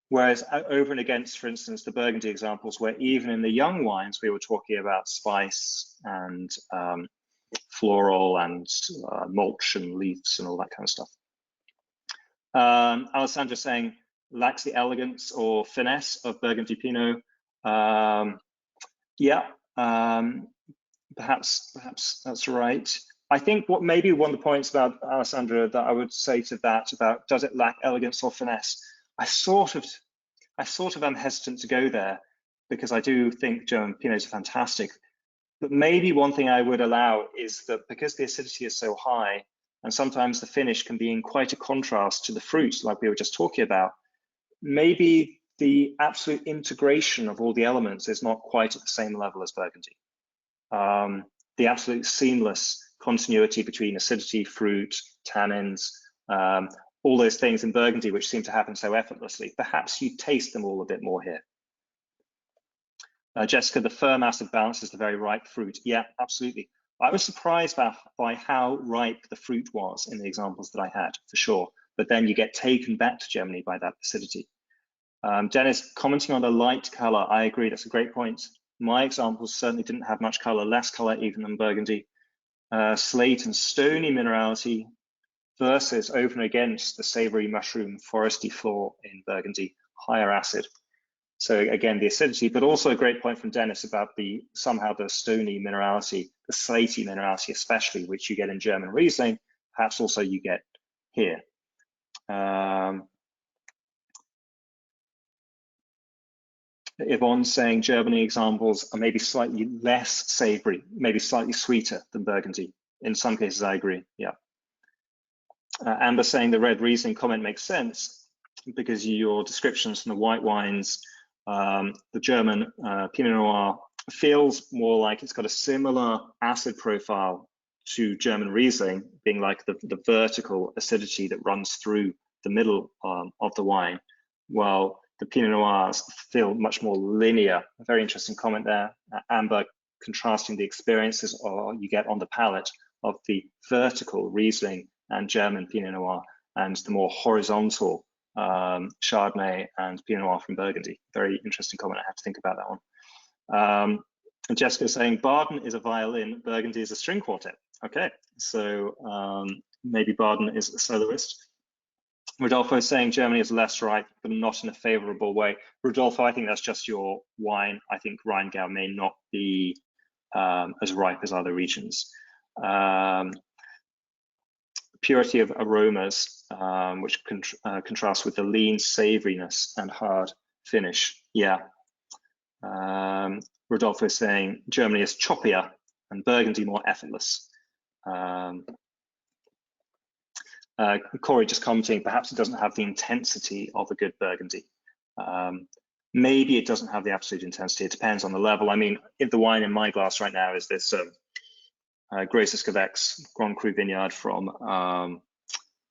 Whereas over and against, for instance, the Burgundy examples, where even in the young wines, we were talking about spice and floral and mulch and leaves and all that kind of stuff. Alessandra saying, lacks the elegance or finesse of Burgundy Pinot. Yeah, perhaps that's right. I think what maybe one of the points about Alessandra that I would say to that about does it lack elegance or finesse? I sort of am hesitant to go there because I do think German Pinots are fantastic. But maybe one thing I would allow is that because the acidity is so high, and sometimes the finish can be in quite a contrast to the fruit, like we were just talking about, maybe the absolute integration of all the elements is not quite at the same level as Burgundy. The absolute seamless continuity between acidity, fruit, tannins, all those things in Burgundy which seem to happen so effortlessly. Perhaps you taste them all a bit more here. Jessica, the firm acid balances the very ripe fruit. Yeah, absolutely. I was surprised by how ripe the fruit was in the examples that I had, for sure. But then you get taken back to Germany by that acidity. Dennis, commenting on the light color, I agree, that's a great point. My examples certainly didn't have much color, less color even than Burgundy. Slate and stony minerality versus over and against the savory mushroom foresty floor in Burgundy, higher acid. So again, the acidity, but also a great point from Dennis about somehow the stony minerality, the slaty minerality especially, which you get in German Riesling, perhaps also you get here. Yvonne's saying Germany examples are maybe slightly less savory, maybe slightly sweeter than Burgundy. In some cases, I agree, yeah. Amber saying the red Riesling comment makes sense because your descriptions from the white wines, the German Pinot Noir feels more like it's got a similar acid profile to German Riesling, being like the vertical acidity that runs through the middle of the wine, while the Pinot Noirs feel much more linear. A very interesting comment there. Amber contrasting the experiences you get on the palate of the vertical Riesling and German Pinot Noir and the more horizontal Chardonnay and Pinot Noir from Burgundy. Very interesting comment. I have to think about that one. And Jessica saying Baden is a violin, Burgundy is a string quartet. Okay, so maybe Baden is a soloist. Rodolfo is saying Germany is less ripe, but not in a favorable way. Rodolfo, I think that's just your wine. I think Rheingau may not be as ripe as other regions. Purity of aromas, which contrasts with the lean savoriness and hard finish. Yeah. Rodolfo is saying Germany is choppier and Burgundy more effortless. Corey just commenting, perhaps it doesn't have the intensity of a good Burgundy. Maybe it doesn't have the absolute intensity. It depends on the level. I mean, if the wine in my glass right now is this Grosses Gewächs Grand Cru Vineyard from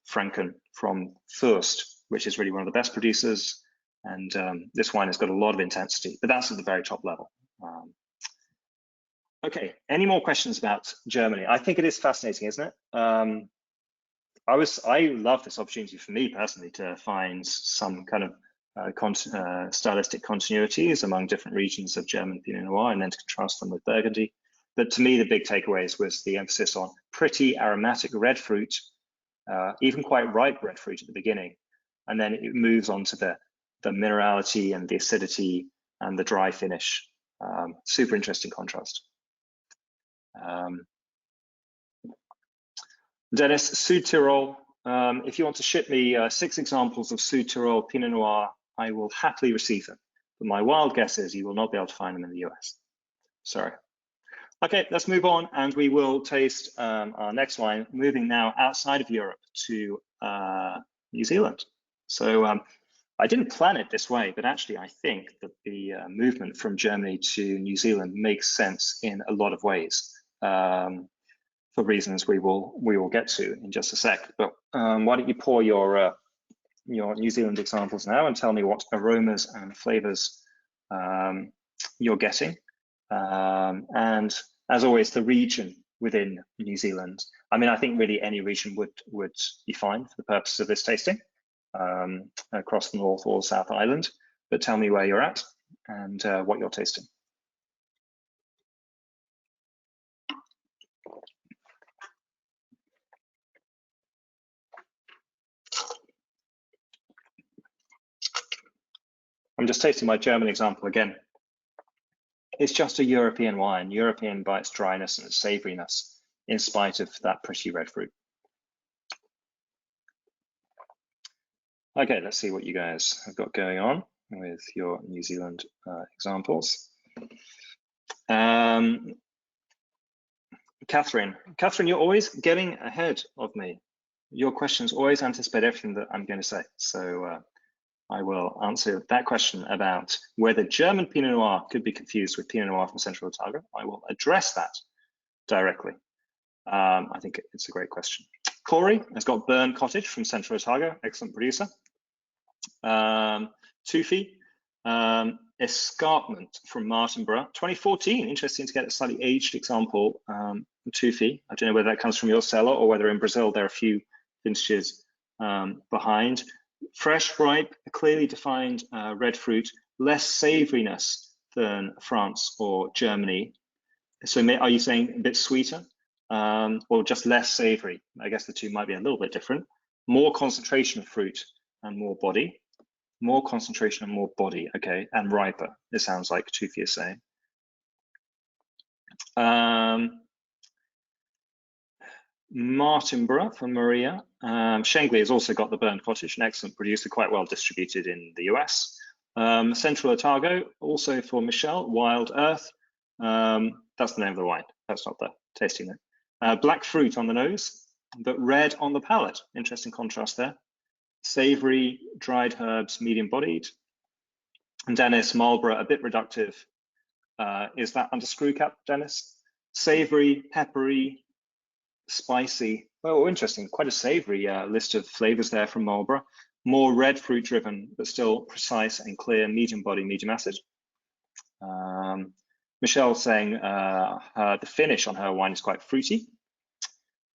Franken, from Fürst, which is really one of the best producers. And this wine has got a lot of intensity, but that's at the very top level. Okay, any more questions about Germany? I think it is fascinating, isn't it? I love this opportunity for me personally to find some kind of stylistic continuities among different regions of German Pinot Noir and then to contrast them with Burgundy. But to me, the big takeaways was the emphasis on pretty aromatic red fruit, even quite ripe red fruit at the beginning. And then it moves on to the minerality and the acidity and the dry finish. Super interesting contrast. Dennis, Sud Tirol, if you want to ship me 6 examples of Sud Tirol Pinot Noir, I will happily receive them. But my wild guess is you will not be able to find them in the US. Sorry. Okay, let's move on and we will taste our next wine, moving now outside of Europe to New Zealand. So I didn't plan it this way, but actually I think that the movement from Germany to New Zealand makes sense in a lot of ways. For reasons we will get to in just a sec. But why don't you pour your New Zealand examples now and tell me what aromas and flavors you're getting. And as always, the region within New Zealand. I mean, I think really any region would be fine for the purpose of this tasting. across the North or South Island, but tell me where you're at and what you're tasting. I'm just tasting my German example again. It's just a European wine, European by its dryness and its savouriness, in spite of that pretty red fruit. Okay, let's see what you guys have got going on with your New Zealand examples. Catherine, you're always getting ahead of me. Your questions always anticipate everything that I'm going to say. So I will answer that question about whether German Pinot Noir could be confused with Pinot Noir from Central Otago. I will address that directly. I think it's a great question. Corey has got Burn Cottage from Central Otago, excellent producer. Tufi, Escarpment from Martinborough, 2014. Interesting to get a slightly aged example. Tufi, I don't know whether that comes from your cellar or whether in Brazil there are a few vintages behind. Fresh, ripe, clearly defined red fruit, less savouriness than France or Germany. So are you saying a bit sweeter or just less savoury? I guess the two might be a little bit different. More concentration of fruit and more body. More concentration and more body, okay, and riper, it sounds like Tufi is saying. Martinborough from Maria. Shengley has also got the Burn Cottage, an excellent producer, quite well distributed in the US. Central Otago, also for Michelle, Wild Earth. That's the name of the wine. That's not the tasting note. Black fruit on the nose, but red on the palate. Interesting contrast there. Savory, dried herbs, medium-bodied. And Dennis, Marlborough, a bit reductive. Is that under screw cap, Dennis? Savory, peppery, spicy. Oh, interesting. Quite a savory list of flavors there from Marlborough. More red fruit driven, but still precise and clear, medium body, medium acid. Michelle saying the finish on her wine is quite fruity.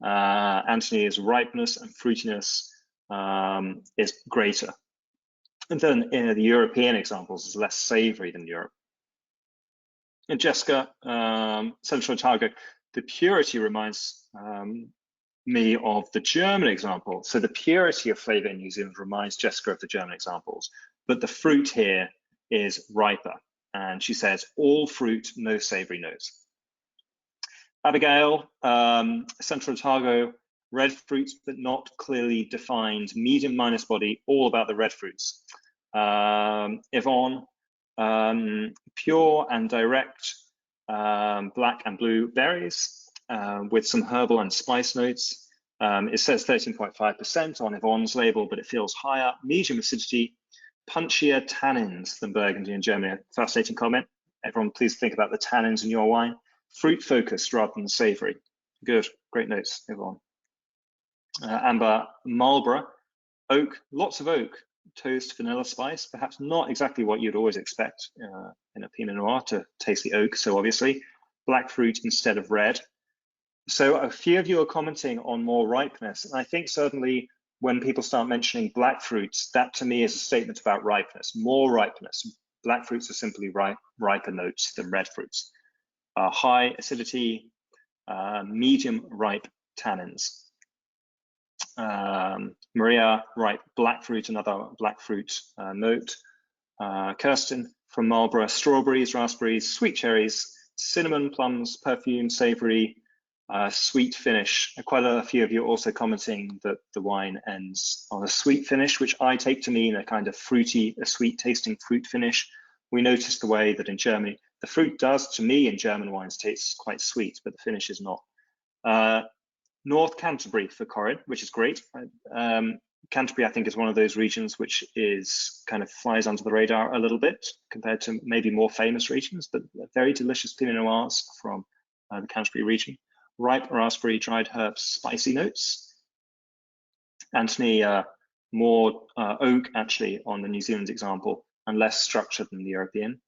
Anthony is ripeness and fruitiness is greater. And then the European examples is less savory than Europe. And Jessica, Central Otago, the purity reminds me of the German example. So the purity of flavor in New Zealand reminds Jessica of the German examples, but the fruit here is riper. And she says, all fruit, no savory notes. Abigail, Central Otago, red fruits, but not clearly defined, medium minus body, all about the red fruits. Yvonne, pure and direct, black and blue berries with some herbal and spice notes. It says 13.5% on Yvonne's label, but it feels higher. Medium acidity, punchier tannins than Burgundy and Germany. Fascinating comment. Everyone, please think about the tannins in your wine. Fruit focused rather than savory. Good, great notes, Yvonne. Amber, Marlborough, oak, lots of oak, toast, vanilla spice, perhaps not exactly what you'd always expect in a Pinot Noir to taste the oak, so obviously black fruit instead of red. So a few of you are commenting on more ripeness, and I think certainly when people start mentioning black fruits, that to me is a statement about ripeness, more ripeness. Black fruits are simply riper notes than red fruits. High acidity, medium ripe tannins. Maria, ripe black fruit, another black fruit note. Kirsten from Marlborough, strawberries, raspberries, sweet cherries, cinnamon, plums, perfume, savory, sweet finish. Quite a few of you are also commenting that the wine ends on a sweet finish, which I take to mean a kind of fruity, a sweet tasting fruit finish. We noticed the way that in Germany, the fruit does, to me, in German wines, taste quite sweet, but the finish is not. North Canterbury for Corin, which is great. Canterbury, I think, is one of those regions which is kind of flies under the radar a little bit compared to maybe more famous regions, but very delicious Pinot Noirs from the Canterbury region. Ripe raspberry, dried herbs, spicy notes. Anthony, more oak actually on the New Zealand example and less structured than the European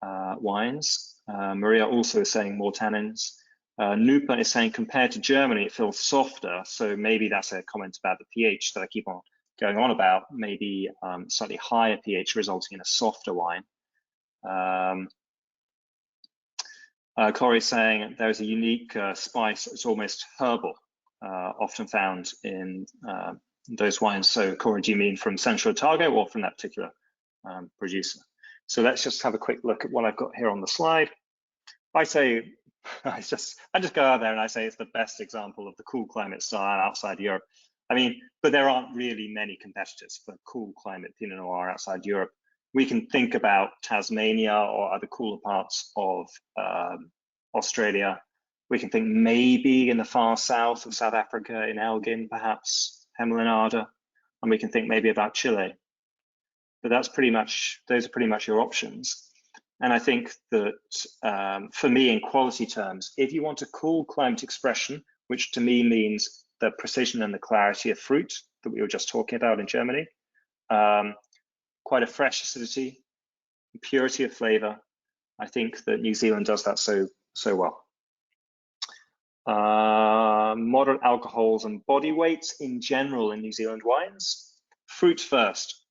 wines. Maria also is saying more tannins. Nupa is saying compared to Germany, it feels softer. So maybe that's a comment about the pH that I keep on going on about, maybe slightly higher pH resulting in a softer wine. Corey's saying there's a unique spice that's almost herbal, often found in those wines. So Corey, do you mean from Central Otago or from that particular producer? So let's just have a quick look at what I've got here on the slide. I say, I just go out there and I say it's the best example of the cool climate style outside Europe. I mean, but there aren't really many competitors for cool climate Pinot Noir outside Europe. We can think about Tasmania or other cooler parts of Australia. We can think maybe in the far south of South Africa, in Elgin, perhaps, Hemlinada, and we can think maybe about Chile. But that's pretty much, those are pretty much your options. And I think that for me, in quality terms, if you want a cool climate expression, which to me means the precision and the clarity of fruit that we were just talking about in Germany, quite a fresh acidity, purity of flavor, I think that New Zealand does that so well. Moderate alcohols and body weights in general in New Zealand wines. Fruit first.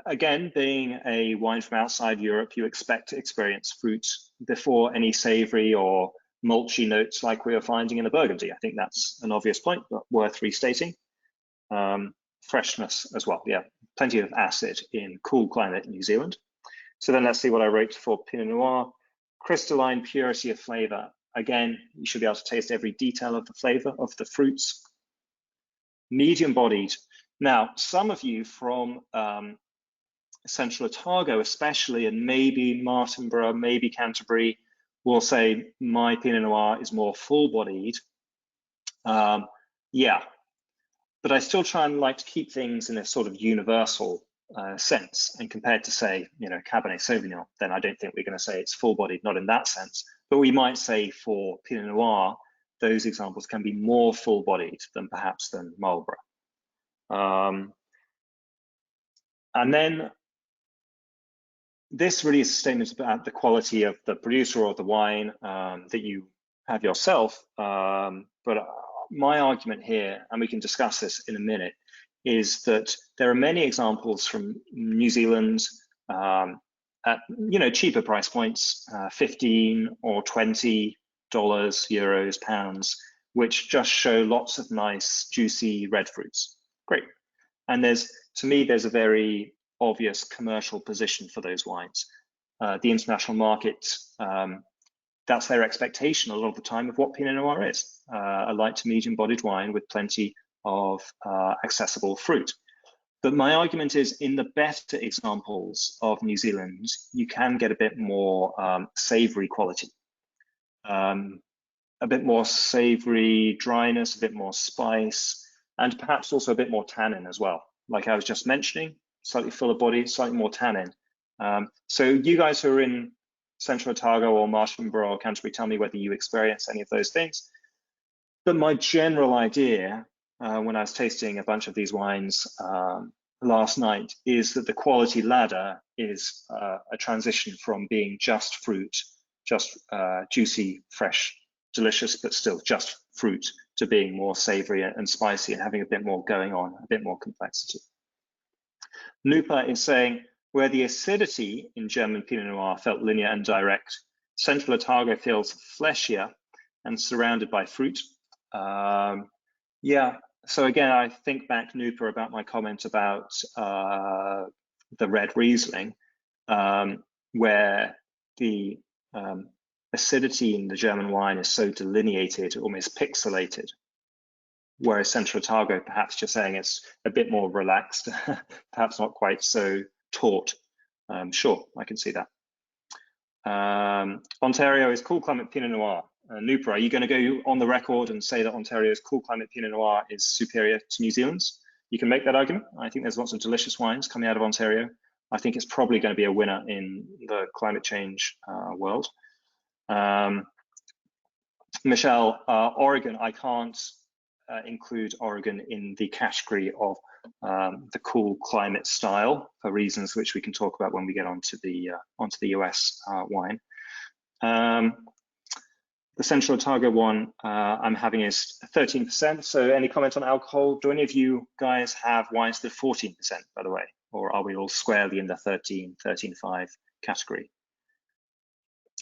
Again, being a wine from outside Europe, you expect to experience fruit before any savory or mulchy notes like we are finding in the Burgundy. I think that's an obvious point, but worth restating. Freshness as well, yeah, plenty of acid in cool climate in New Zealand. So then let's see what I wrote for Pinot Noir. Crystalline purity of flavor. Again, you should be able to taste every detail of the flavor of the fruits. Medium bodied. Now, some of you from Central Otago especially, and maybe Martinborough, maybe Canterbury, will say my Pinot Noir is more full-bodied. Yeah, but I still try and like to keep things in a sort of universal sense. And compared to, say, you know, Cabernet Sauvignon, then I don't think we're going to say it's full-bodied, not in that sense. But we might say for Pinot Noir, those examples can be more full-bodied than perhaps than Marlborough. And then this really is a statement about the quality of the producer or the wine that you have yourself. But my argument here, and we can discuss this in a minute, is that there are many examples from New Zealand at cheaper price points, $15 or $20, euros, pounds, which just show lots of nice, juicy red fruits. Great. And to me, there's a very obvious commercial position for those wines. The international market, that's their expectation a lot of the time of what Pinot Noir is, a light to medium bodied wine with plenty of accessible fruit. But my argument is, in the better examples of New Zealand, you can get a bit more savory quality, a bit more savory dryness, a bit more spice, and perhaps also a bit more tannin as well. Like I was just mentioning, slightly fuller body, slightly more tannin. So you guys who are in Central Otago or Martinborough or Canterbury, tell me whether you experience any of those things. But my general idea, when I was tasting a bunch of these wines last night, is that the quality ladder is a transition from being just fruit, just juicy, fresh, delicious, but still just fruit, to being more savory and spicy and having a bit more going on, a bit more complexity. Nupa is saying, where the acidity in German Pinot Noir felt linear and direct, Central Otago feels fleshier and surrounded by fruit. Yeah, so again, I think back, Nupa, about my comment about the red Riesling, where the acidity in the German wine is so delineated, almost pixelated. Whereas Central Otago, perhaps just saying it's a bit more relaxed, perhaps not quite so taut. Sure, I can see that. Ontario is cool climate Pinot Noir. Nupa, are you going to go on the record and say that Ontario's cool climate Pinot Noir is superior to New Zealand's? You can make that argument. I think there's lots of delicious wines coming out of Ontario. I think it's probably going to be a winner in the climate change world. Michelle, Oregon, I can't include Oregon in the category of the cool climate style for reasons which we can talk about when we get onto the US wine. The Central Otago one I'm having is 13%. So any comment on alcohol? Do any of you guys have wines that are 14%, by the way? Or are we all squarely in the 13.5 category?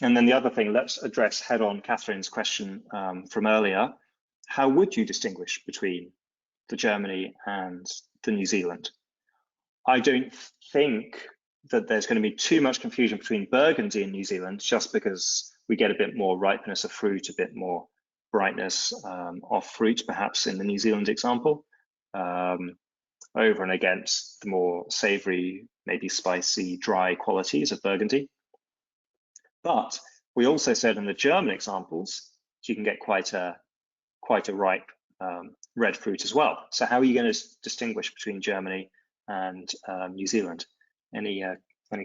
And then the other thing, let's address head on Catherine's question from earlier. How would you distinguish between the Germany and the New Zealand? I don't think that there's going to be too much confusion between Burgundy and New Zealand, just because we get a bit more ripeness of fruit, a bit more brightness of fruit, perhaps in the New Zealand example, over and against the more savory, maybe spicy, dry qualities of Burgundy. But we also said in the German examples, you can get quite a ripe red fruit as well. So how are you going to distinguish between Germany and New Zealand? Any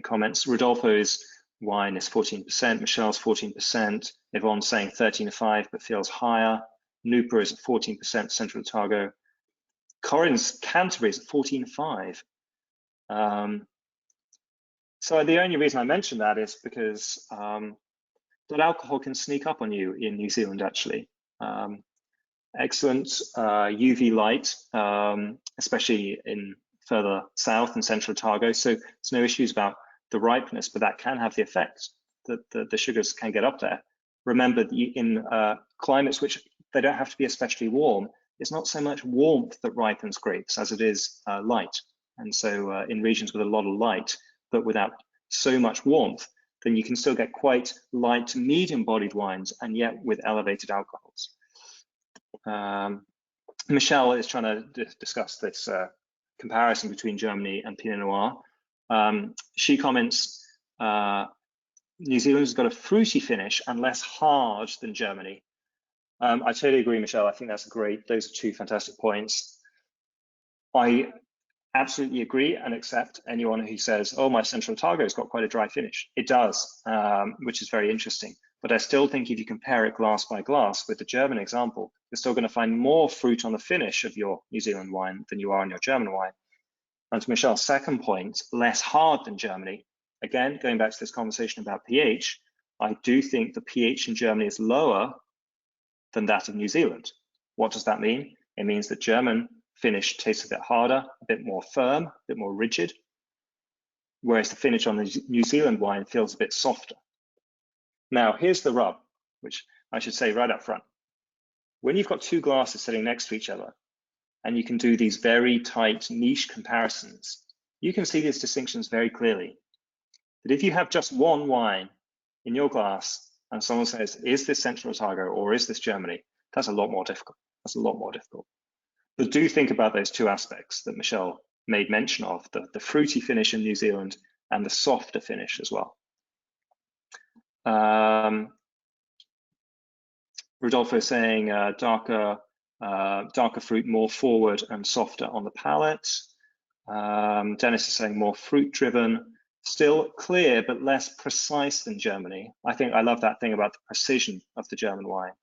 comments? Rodolfo's wine is 14%, Michelle's 14%, Yvonne's saying 13.5 but feels higher, Nupa is at 14%, Central Otago, Corinne's Canterbury is at 14.5. So the only reason I mention that is because that alcohol can sneak up on you in New Zealand, actually. Excellent UV light, especially in further south and Central Otago. So there's no issues about the ripeness, but that can have the effect that the sugars can get up there. Remember, in climates which they don't have to be especially warm, it's not so much warmth that ripens grapes as it is light. And so in regions with a lot of light, but without so much warmth, then you can still get quite light, medium-bodied wines, and yet with elevated alcohols. Michelle is trying to discuss this comparison between Germany and Pinot Noir. She comments, New Zealand's got a fruity finish and less hard than Germany. I totally agree, Michelle. I think that's great. Those are two fantastic points. I absolutely agree and accept anyone who says, oh, my Central Otago's got quite a dry finish. It does, which is very interesting. But I still think if you compare it glass by glass with the German example, you're still going to find more fruit on the finish of your New Zealand wine than you are on your German wine. And to Michelle's second point, less hard than Germany. Again, going back to this conversation about pH, I do think the pH in Germany is lower than that of New Zealand. What does that mean? It means that German finish tastes a bit harder, a bit more firm, a bit more rigid, whereas the finish on the New Zealand wine feels a bit softer. Now, here's the rub, which I should say right up front. When you've got two glasses sitting next to each other, and you can do these very tight niche comparisons, you can see these distinctions very clearly. But if you have just one wine in your glass and someone says, is this Central Otago or is this Germany? That's a lot more difficult. That's a lot more difficult. But do think about those two aspects that Michelle made mention of, the fruity finish in New Zealand and the softer finish as well. Rodolfo saying darker fruit, more forward and softer on the palate. Dennis is saying more fruit driven, still clear but less precise than Germany. I love that thing about the precision of the German wine.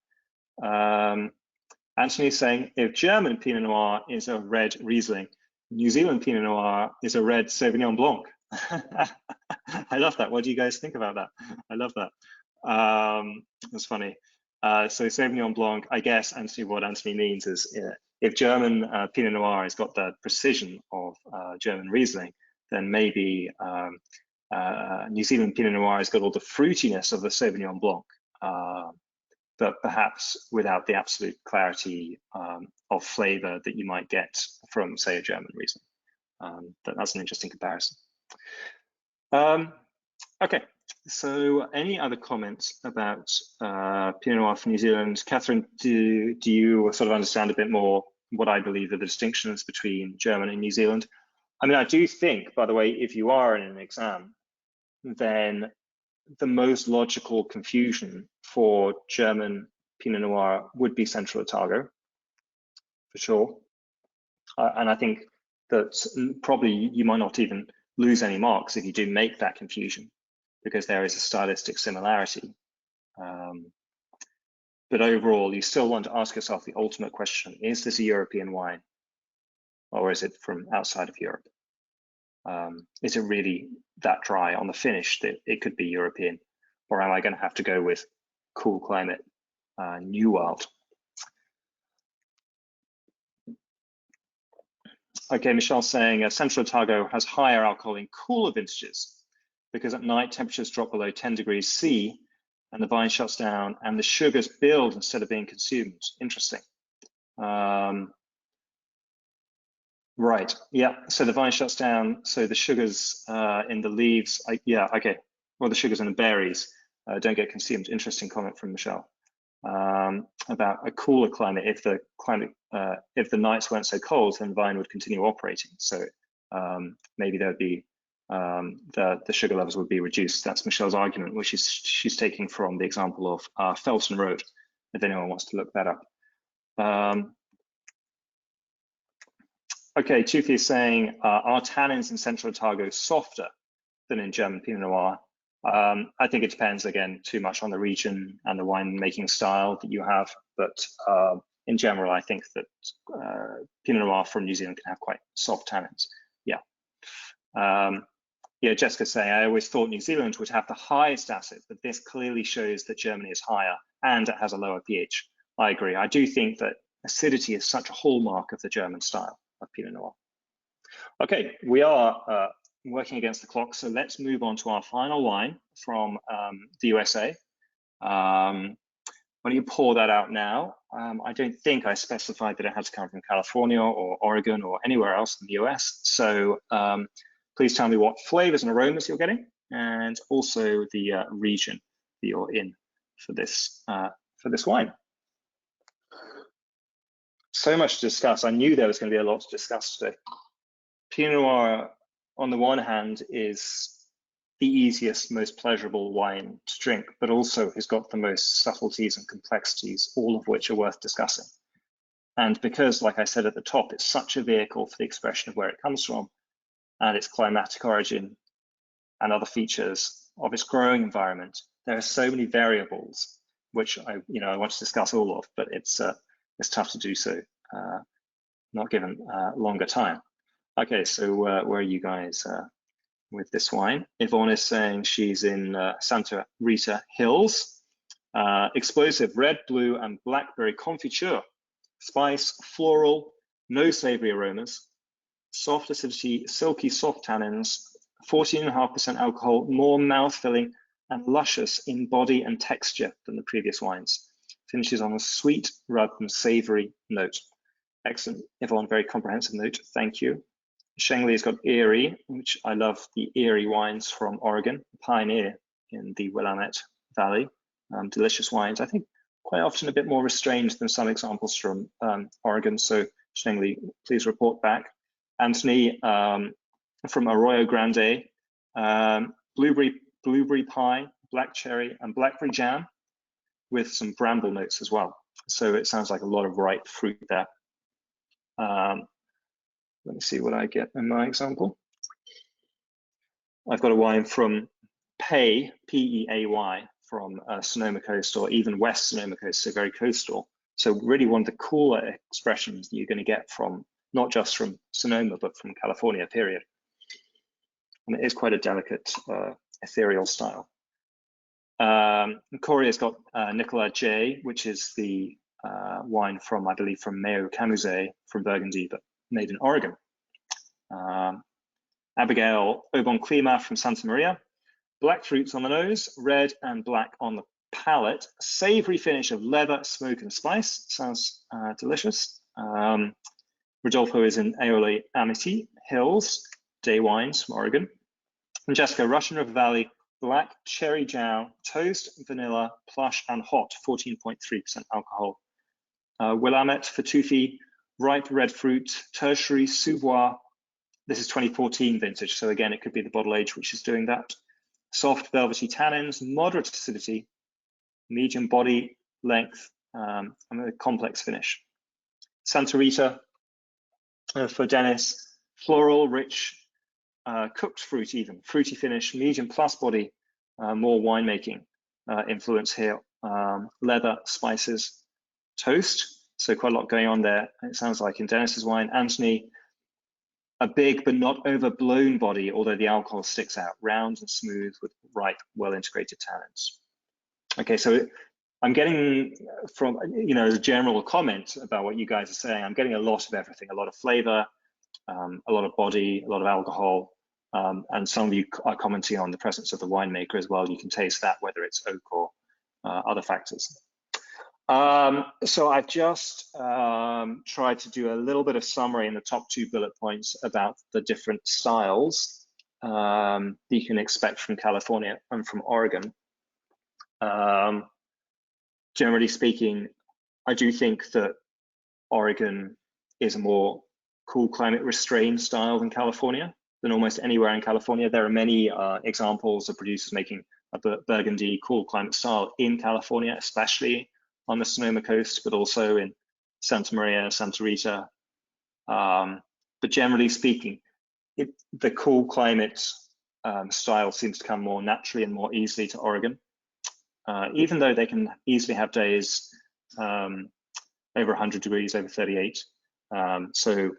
Anthony is saying if German Pinot Noir is a red Riesling, New Zealand Pinot Noir is a red Sauvignon Blanc. I love that. What do you guys think about that? I love that. That's funny. So Sauvignon Blanc, I guess, Anthony, what Anthony means is if German Pinot Noir has got the precision of German Riesling, then maybe New Zealand Pinot Noir has got all the fruitiness of the Sauvignon Blanc, but perhaps without the absolute clarity of flavor that you might get from, say, a German Riesling. That's an interesting comparison. Okay. So any other comments about Pinot Noir for New Zealand? Catherine, do you sort of understand a bit more what I believe are the distinctions between German and New Zealand? I mean, I do think, by the way, if you are in an exam, then the most logical confusion for German Pinot Noir would be Central Otago, for sure. And I think that probably you might not even lose any marks if you do make that confusion, because there is a stylistic similarity. But overall, you still want to ask yourself the ultimate question, is this a European wine or is it from outside of Europe? Is it really that dry on the finish that it could be European, or am I going to have to go with cool climate New World. Okay, Michelle's saying Central Otago has higher alcohol in cooler vintages because at night temperatures drop below 10 degrees C and the vine shuts down and the sugars build instead of being consumed. Interesting. Right, yeah, so the vine shuts down, so the sugars in the leaves, yeah, okay, well, the sugars in the berries don't get consumed. Interesting comment from Michelle about a cooler climate. If the nights weren't so cold, then the vine would continue operating. So maybe there'd be the sugar levels would be reduced. That's Michelle's argument, which is she's taking from the example of Felton Road, if anyone wants to look that up. Okay, Tufi is saying, are tannins in Central Otago softer than in German Pinot Noir? I think it depends, again, too much on the region and the winemaking style that you have. But in general, I think that Pinot Noir from New Zealand can have quite soft tannins. Yeah. Yeah, Jessica's saying, I always thought New Zealand would have the highest acid, but this clearly shows that Germany is higher and it has a lower pH. I agree. I do think that acidity is such a hallmark of the German style of Pinot Noir. Okay, we are working against the clock, so let's move on to our final wine from the USA. Why don't you pour that out now? I don't think I specified that it had to come from California or Oregon or anywhere else in the US. So please tell me what flavors and aromas you're getting, and also the region that you're in for this wine. So much to discuss. I knew there was going to be a lot to discuss today. Pinot Noir, on the one hand, is the easiest, most pleasurable wine to drink, but also has got the most subtleties and complexities, all of which are worth discussing. And because, like I said at the top, it's such a vehicle for the expression of where it comes from and its climatic origin and other features of its growing environment, there are so many variables which I want to discuss all of, but it's tough to do so, not given longer time. Okay, so where are you guys with this wine? Yvonne is saying she's in Santa Rita Hills. Explosive red, blue, and blackberry confiture. Spice, floral, no savory aromas. Soft acidity, silky soft tannins, 14.5% alcohol, more mouth-filling and luscious in body and texture than the previous wines. Finishes on a sweet rather than savory note. Excellent, Yvonne, very comprehensive note, thank you. Shengli has got Erie, which I love the Erie wines from Oregon, pioneer in the Willamette Valley. Delicious wines, I think quite often a bit more restrained than some examples from Oregon. So Shengli, please report back. Anthony from Arroyo Grande, blueberry pie, black cherry, and blackberry jam with some bramble notes as well. So it sounds like a lot of ripe fruit there. Let me see what I get in my example. I've got a wine from Pei, P-E-A-Y, from Sonoma Coast, or even West Sonoma Coast, so very coastal. So really one of the cooler expressions that you're going to get from, not just from Sonoma, but from California, period. And it is quite a delicate, ethereal style. Corey has got Nicolas J, which is the wine from, I believe, from Mayo Camusé from Burgundy, but made in Oregon. Abigail Aubon Climat from Santa Maria. Black fruits on the nose, red and black on the palate. Savory finish of leather, smoke, and spice. Sounds delicious. Rodolfo is in Aioli Amity Hills, Day Wines from Oregon. And Jessica, Russian River Valley, black cherry jow, toast, vanilla, plush, and hot, 14.3% alcohol. Willamette for Tufi, ripe red fruit, tertiary, sous-bois. This is 2014 vintage, so again, it could be the bottle age which is doing that. Soft, velvety tannins, moderate acidity, medium body length, and a complex finish. Santa Rita for Dennis, floral, rich, cooked fruit even, fruity finish, medium plus body, more winemaking influence here. Leather, spices, toast, so quite a lot going on there. It sounds like in Dennis's wine. Anthony, a big but not overblown body, although the alcohol sticks out, round and smooth with ripe, well-integrated tannins. Okay, so I'm getting from, as a general comment about what you guys are saying, I'm getting a lot of everything, a lot of flavor, a lot of body, a lot of alcohol, and some of you are commenting on the presence of the winemaker as well. You can taste that, whether it's oak or other factors. So I've just tried to do a little bit of summary in the top 2 bullet points about the different styles that you can expect from California and from Oregon. Generally speaking, I do think that Oregon is a more cool climate restrained style than California, than almost anywhere in California. There are many examples of producers making a Burgundy cool climate style in California, especially on the Sonoma coast, but also in Santa Maria, Santa Rita. But generally speaking, the cool climate style seems to come more naturally and more easily to Oregon, even though they can easily have days over 100 degrees, over 38. So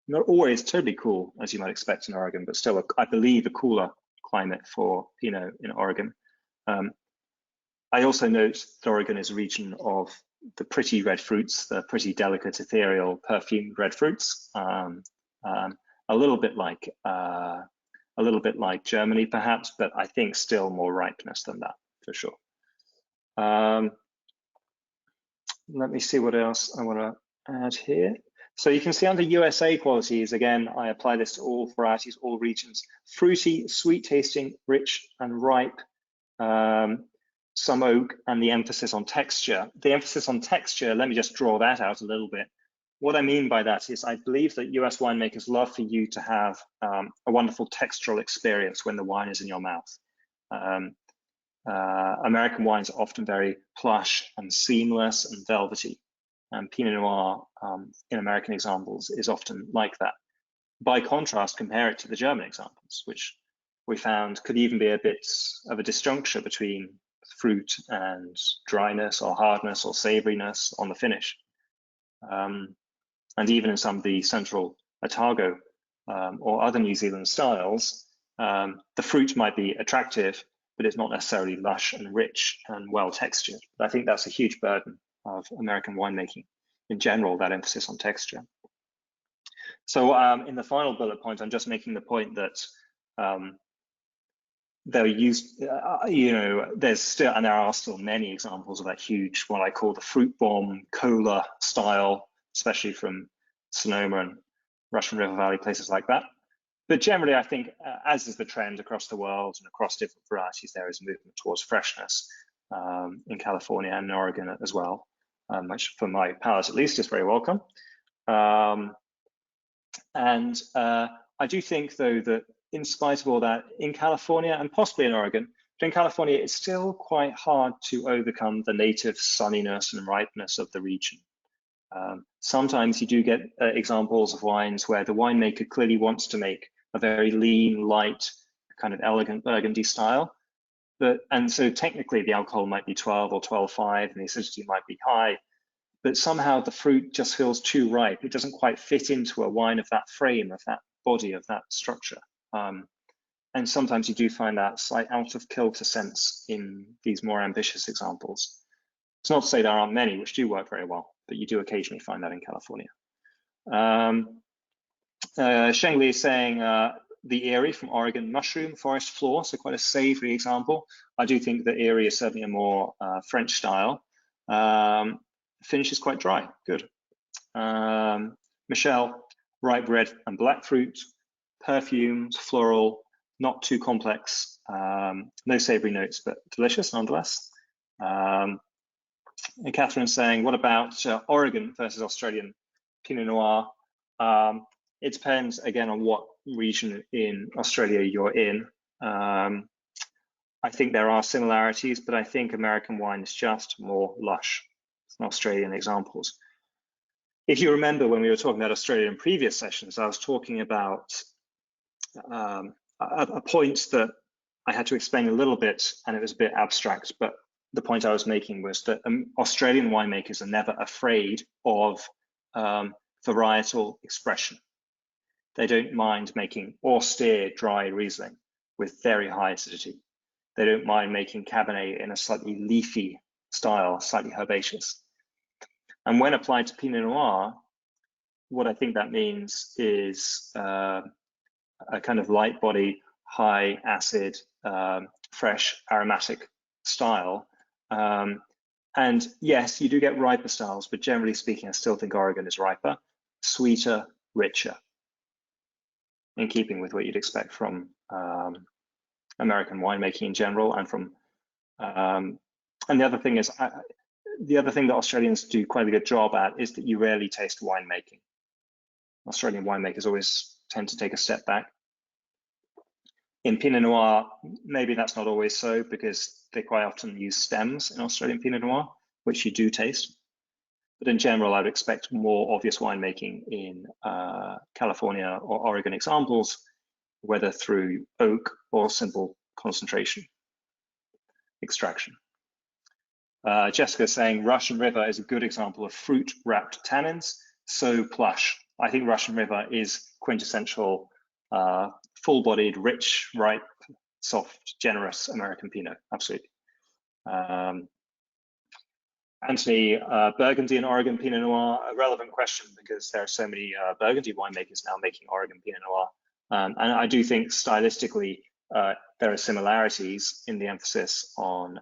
not always totally cool, as you might expect in Oregon, but still, I believe, a cooler climate for Pinot in Oregon. I also note that Oregon is a region of the pretty red fruits, the pretty delicate, ethereal, perfumed red fruits, a little bit like Germany, perhaps, but I think still more ripeness than that, for sure. Let me see what else I want to add here. So you can see under USA qualities, again, I apply this to all varieties, all regions: fruity, sweet tasting, rich and ripe, some oak, and the emphasis on texture. The emphasis on texture, let me just draw that out a little bit. What I mean by that is I believe that US winemakers love for you to have a wonderful textural experience when the wine is in your mouth. American wines are often very plush and seamless and velvety, and Pinot Noir in American examples is often like that. By contrast, compare it to the German examples, which we found could even be a bit of a disjuncture between fruit and dryness or hardness or savoriness on the finish. And even in some of the central Otago or other New Zealand styles, the fruit might be attractive, but it's not necessarily lush and rich and well textured. But I think that's a huge burden of American winemaking in general, that emphasis on texture. So in the final bullet point, I'm just making the point that they're used, there's still, and there are still many examples of that huge, what I call the fruit bomb cola style, especially from Sonoma and Russian River Valley, places like that. But generally, I think, as is the trend across the world and across different varieties, there is a movement towards freshness in California and in Oregon as well, which for my palate at least is very welcome. And I do think, though, that in spite of all that, in California and possibly in Oregon, but in California, it's still quite hard to overcome the native sunniness and ripeness of the region. Sometimes you do get examples of wines where the winemaker clearly wants to make a very lean, light, kind of elegant Burgundy style. And so technically the alcohol might be 12 or 12.5 and the acidity might be high, but somehow the fruit just feels too ripe. It doesn't quite fit into a wine of that frame, of that body, of that structure. And sometimes you do find that slight out of kilter sense in these more ambitious examples. It's not to say there aren't many which do work very well, but you do occasionally find that in California. Sheng Li is saying the Erie from Oregon, mushroom, forest floor, so quite a savory example. I do think that Erie is certainly a more French style. Finish is quite dry, good. Michelle, ripe red and black fruit, perfumed, floral, not too complex, no savory notes, but delicious nonetheless. And Catherine's saying, what about Oregon versus Australian Pinot Noir? It depends, again, on what region in Australia you're in. I think there are similarities, but I think American wine is just more lush than Australian examples. If you remember when we were talking about Australia in previous sessions, I was talking about a point that I had to explain a little bit, and it was a bit abstract, but the point I was making was that Australian winemakers are never afraid of varietal expression. They don't mind making austere, dry Riesling with very high acidity. They don't mind making Cabernet in a slightly leafy style, slightly herbaceous. And when applied to Pinot Noir, what I think that means is a kind of light body, high acid, fresh aromatic style. And yes, you do get riper styles, but generally speaking, I still think Oregon is riper, sweeter, richer, in keeping with what you'd expect from American winemaking in general, and from and the other thing is, the other thing that Australians do quite a good job at is that you rarely taste winemaking. Australian winemakers always tend to take a step back. In Pinot Noir, maybe that's not always so, because they quite often use stems in Australian Pinot Noir, which you do taste. But in general, I'd expect more obvious winemaking in California or Oregon examples, whether through oak or simple concentration extraction. Jessica's saying Russian River is a good example of fruit-wrapped tannins, so plush. I think Russian River is quintessential, full-bodied, rich, ripe, soft, generous American Pinot, absolutely. Anthony, Burgundy and Oregon Pinot Noir, a relevant question because there are so many Burgundy winemakers now making Oregon Pinot Noir. And I do think stylistically, there are similarities in the emphasis on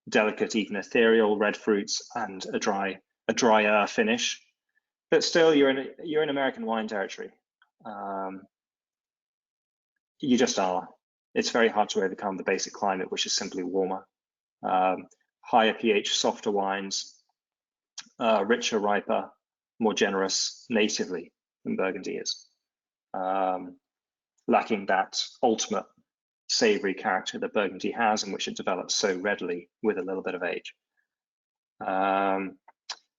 delicate, even ethereal red fruits and a drier finish. But still, you're in American wine territory. You just are. It's very hard to overcome the basic climate, which is simply warmer. Higher pH, softer wines, richer, riper, more generous natively than Burgundy is. Lacking that ultimate savory character that Burgundy has, and which it develops so readily with a little bit of age.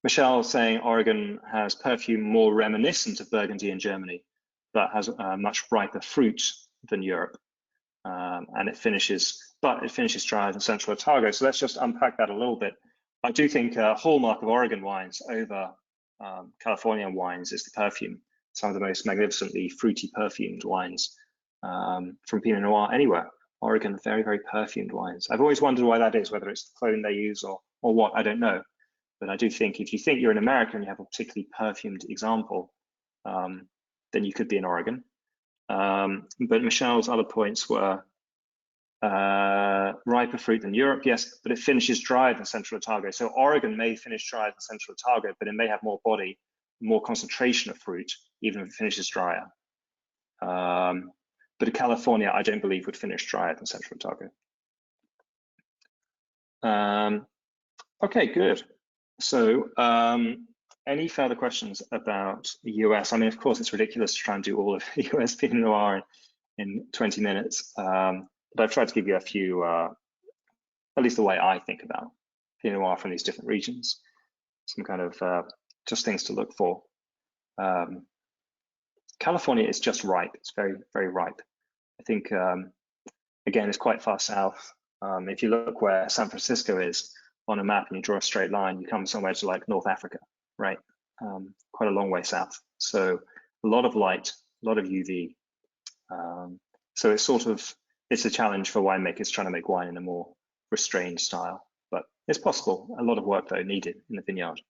Michelle saying Oregon has perfume more reminiscent of Burgundy in Germany, but has a much riper fruit than Europe. And it finishes drier than Central Otago. So let's just unpack that a little bit. I do think a hallmark of Oregon wines over California wines is the perfume. Some of the most magnificently fruity perfumed wines from Pinot Noir anywhere. Oregon, very, very perfumed wines. I've always wondered why that is, whether it's the clone they use or what, I don't know. But I do think if you think you're an American and you have a particularly perfumed example, then you could be in Oregon. But Michelle's other points were riper fruit than Europe, yes, but it finishes drier than Central Otago. So Oregon may finish drier than Central Otago, but it may have more body, more concentration of fruit, even if it finishes drier. But California, I don't believe, would finish drier than Central Otago. Okay, good. So any further questions about the US? I mean, of course, it's ridiculous to try and do all of the US Pinot Noir in 20 minutes. But I've tried to give you a few, at least the way I think about Pinot Noir from these different regions, some kind of just things to look for. California is just ripe. It's very, very ripe. I think, again, it's quite far south. If you look where San Francisco is on a map and you draw a straight line, you come somewhere to like North Africa, right? Quite a long way south. So a lot of light, a lot of UV. So it's a challenge for winemakers trying to make wine in a more restrained style, but it's possible. A lot of work though needed in the vineyard.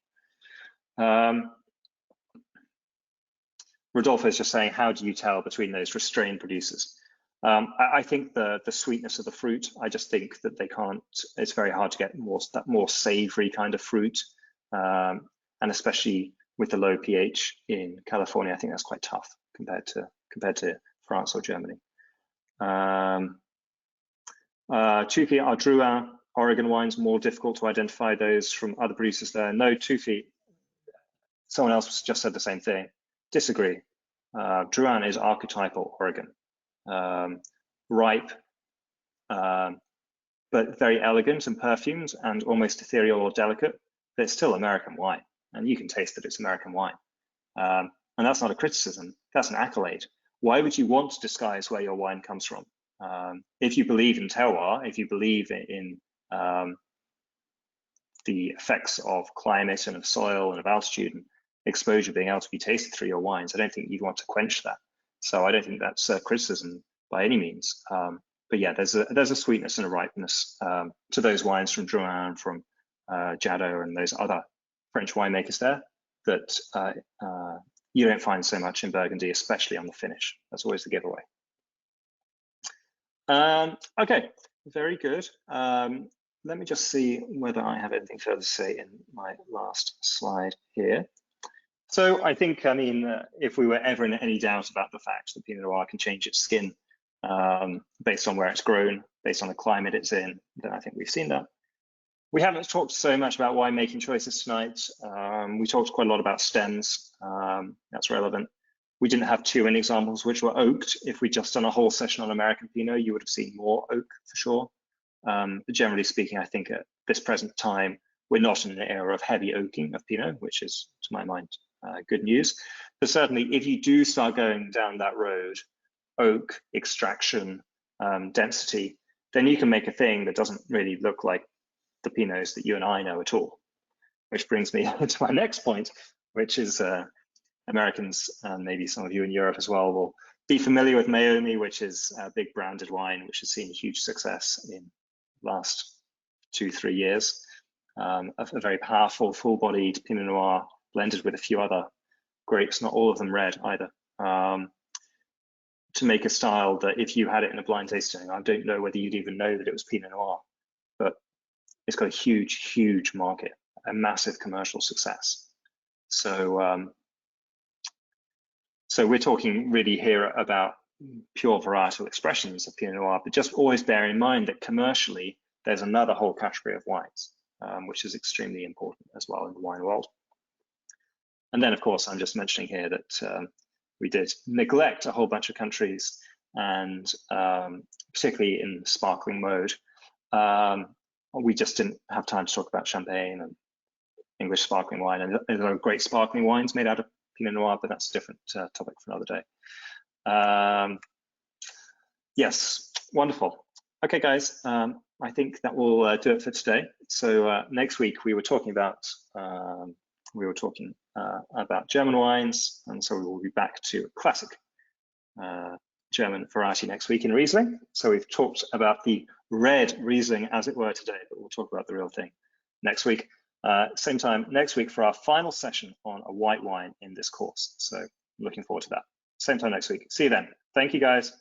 Rodolfo is just saying, how do you tell between those restrained producers? I think the sweetness of the fruit, I just think that they can't, it's very hard to get that more savory kind of fruit. And especially with the low pH in California, I think that's quite tough compared to France or Germany. Tufi, are Drouhin Oregon wines more difficult to identify those from other producers there? No, Tufi, someone else just said the same thing. Disagree. Drouhin is archetypal Oregon. Ripe, but very elegant and perfumed and almost ethereal or delicate, but it's still American wine, and you can taste that it's American wine. And that's not a criticism, that's an accolade. Why would you want to disguise where your wine comes from? If you believe in terroir, if you believe in the effects of climate and of soil and of altitude and exposure being able to be tasted through your wines, I don't think you'd want to quench that. So I don't think that's a criticism by any means. But yeah, there's a sweetness and a ripeness to those wines from Drouhin, from Jadot and those other French winemakers there that you don't find so much in Burgundy, especially on the finish. That's always the giveaway. Okay, very good. Let me just see whether I have anything further to say in my last slide here. So I think, I mean, if we were ever in any doubt about the fact that Pinot Noir can change its skin based on where it's grown, based on the climate it's in, then I think we've seen that. We haven't talked so much about winemaking choices tonight. We talked quite a lot about stems. That's relevant. We didn't have too many examples which were oaked. If we'd just done a whole session on American Pinot, you would have seen more oak for sure. But generally speaking, I think at this present time, we're not in an era of heavy oaking of Pinot, which is, to my mind, good news. But certainly, if you do start going down that road, oak, extraction, density, then you can make a thing that doesn't really look like the Pinots that you and I know at all. Which brings me to my next point, which is Americans, and maybe some of you in Europe as well, will be familiar with Meiomi, which is a big branded wine, which has seen huge success in the last 2-3 years. A very powerful, full-bodied Pinot Noir blended with a few other grapes, not all of them red either, to make a style that if you had it in a blind tasting, I don't know whether you'd even know that it was Pinot Noir, but it's got a huge, huge market, a massive commercial success. So, so we're talking really here about pure varietal expressions of Pinot Noir, but just always bear in mind that commercially, there's another whole category of wines, which is extremely important as well in the wine world. And then, of course, I'm just mentioning here that we did neglect a whole bunch of countries, and particularly in sparkling mode, we just didn't have time to talk about Champagne and English sparkling wine. And there are great sparkling wines made out of Pinot Noir, but that's a different topic for another day. Yes, wonderful. Okay, guys, I think that will do it for today. So next week we were talking about German wines, and so we will be back to classic German variety next week in Riesling. So we've talked about the red Riesling, as it were, today, but we'll talk about the real thing next week. Same time next week for our final session on a white wine in this course. So looking forward to that. Same time next week. See you then. Thank you, guys.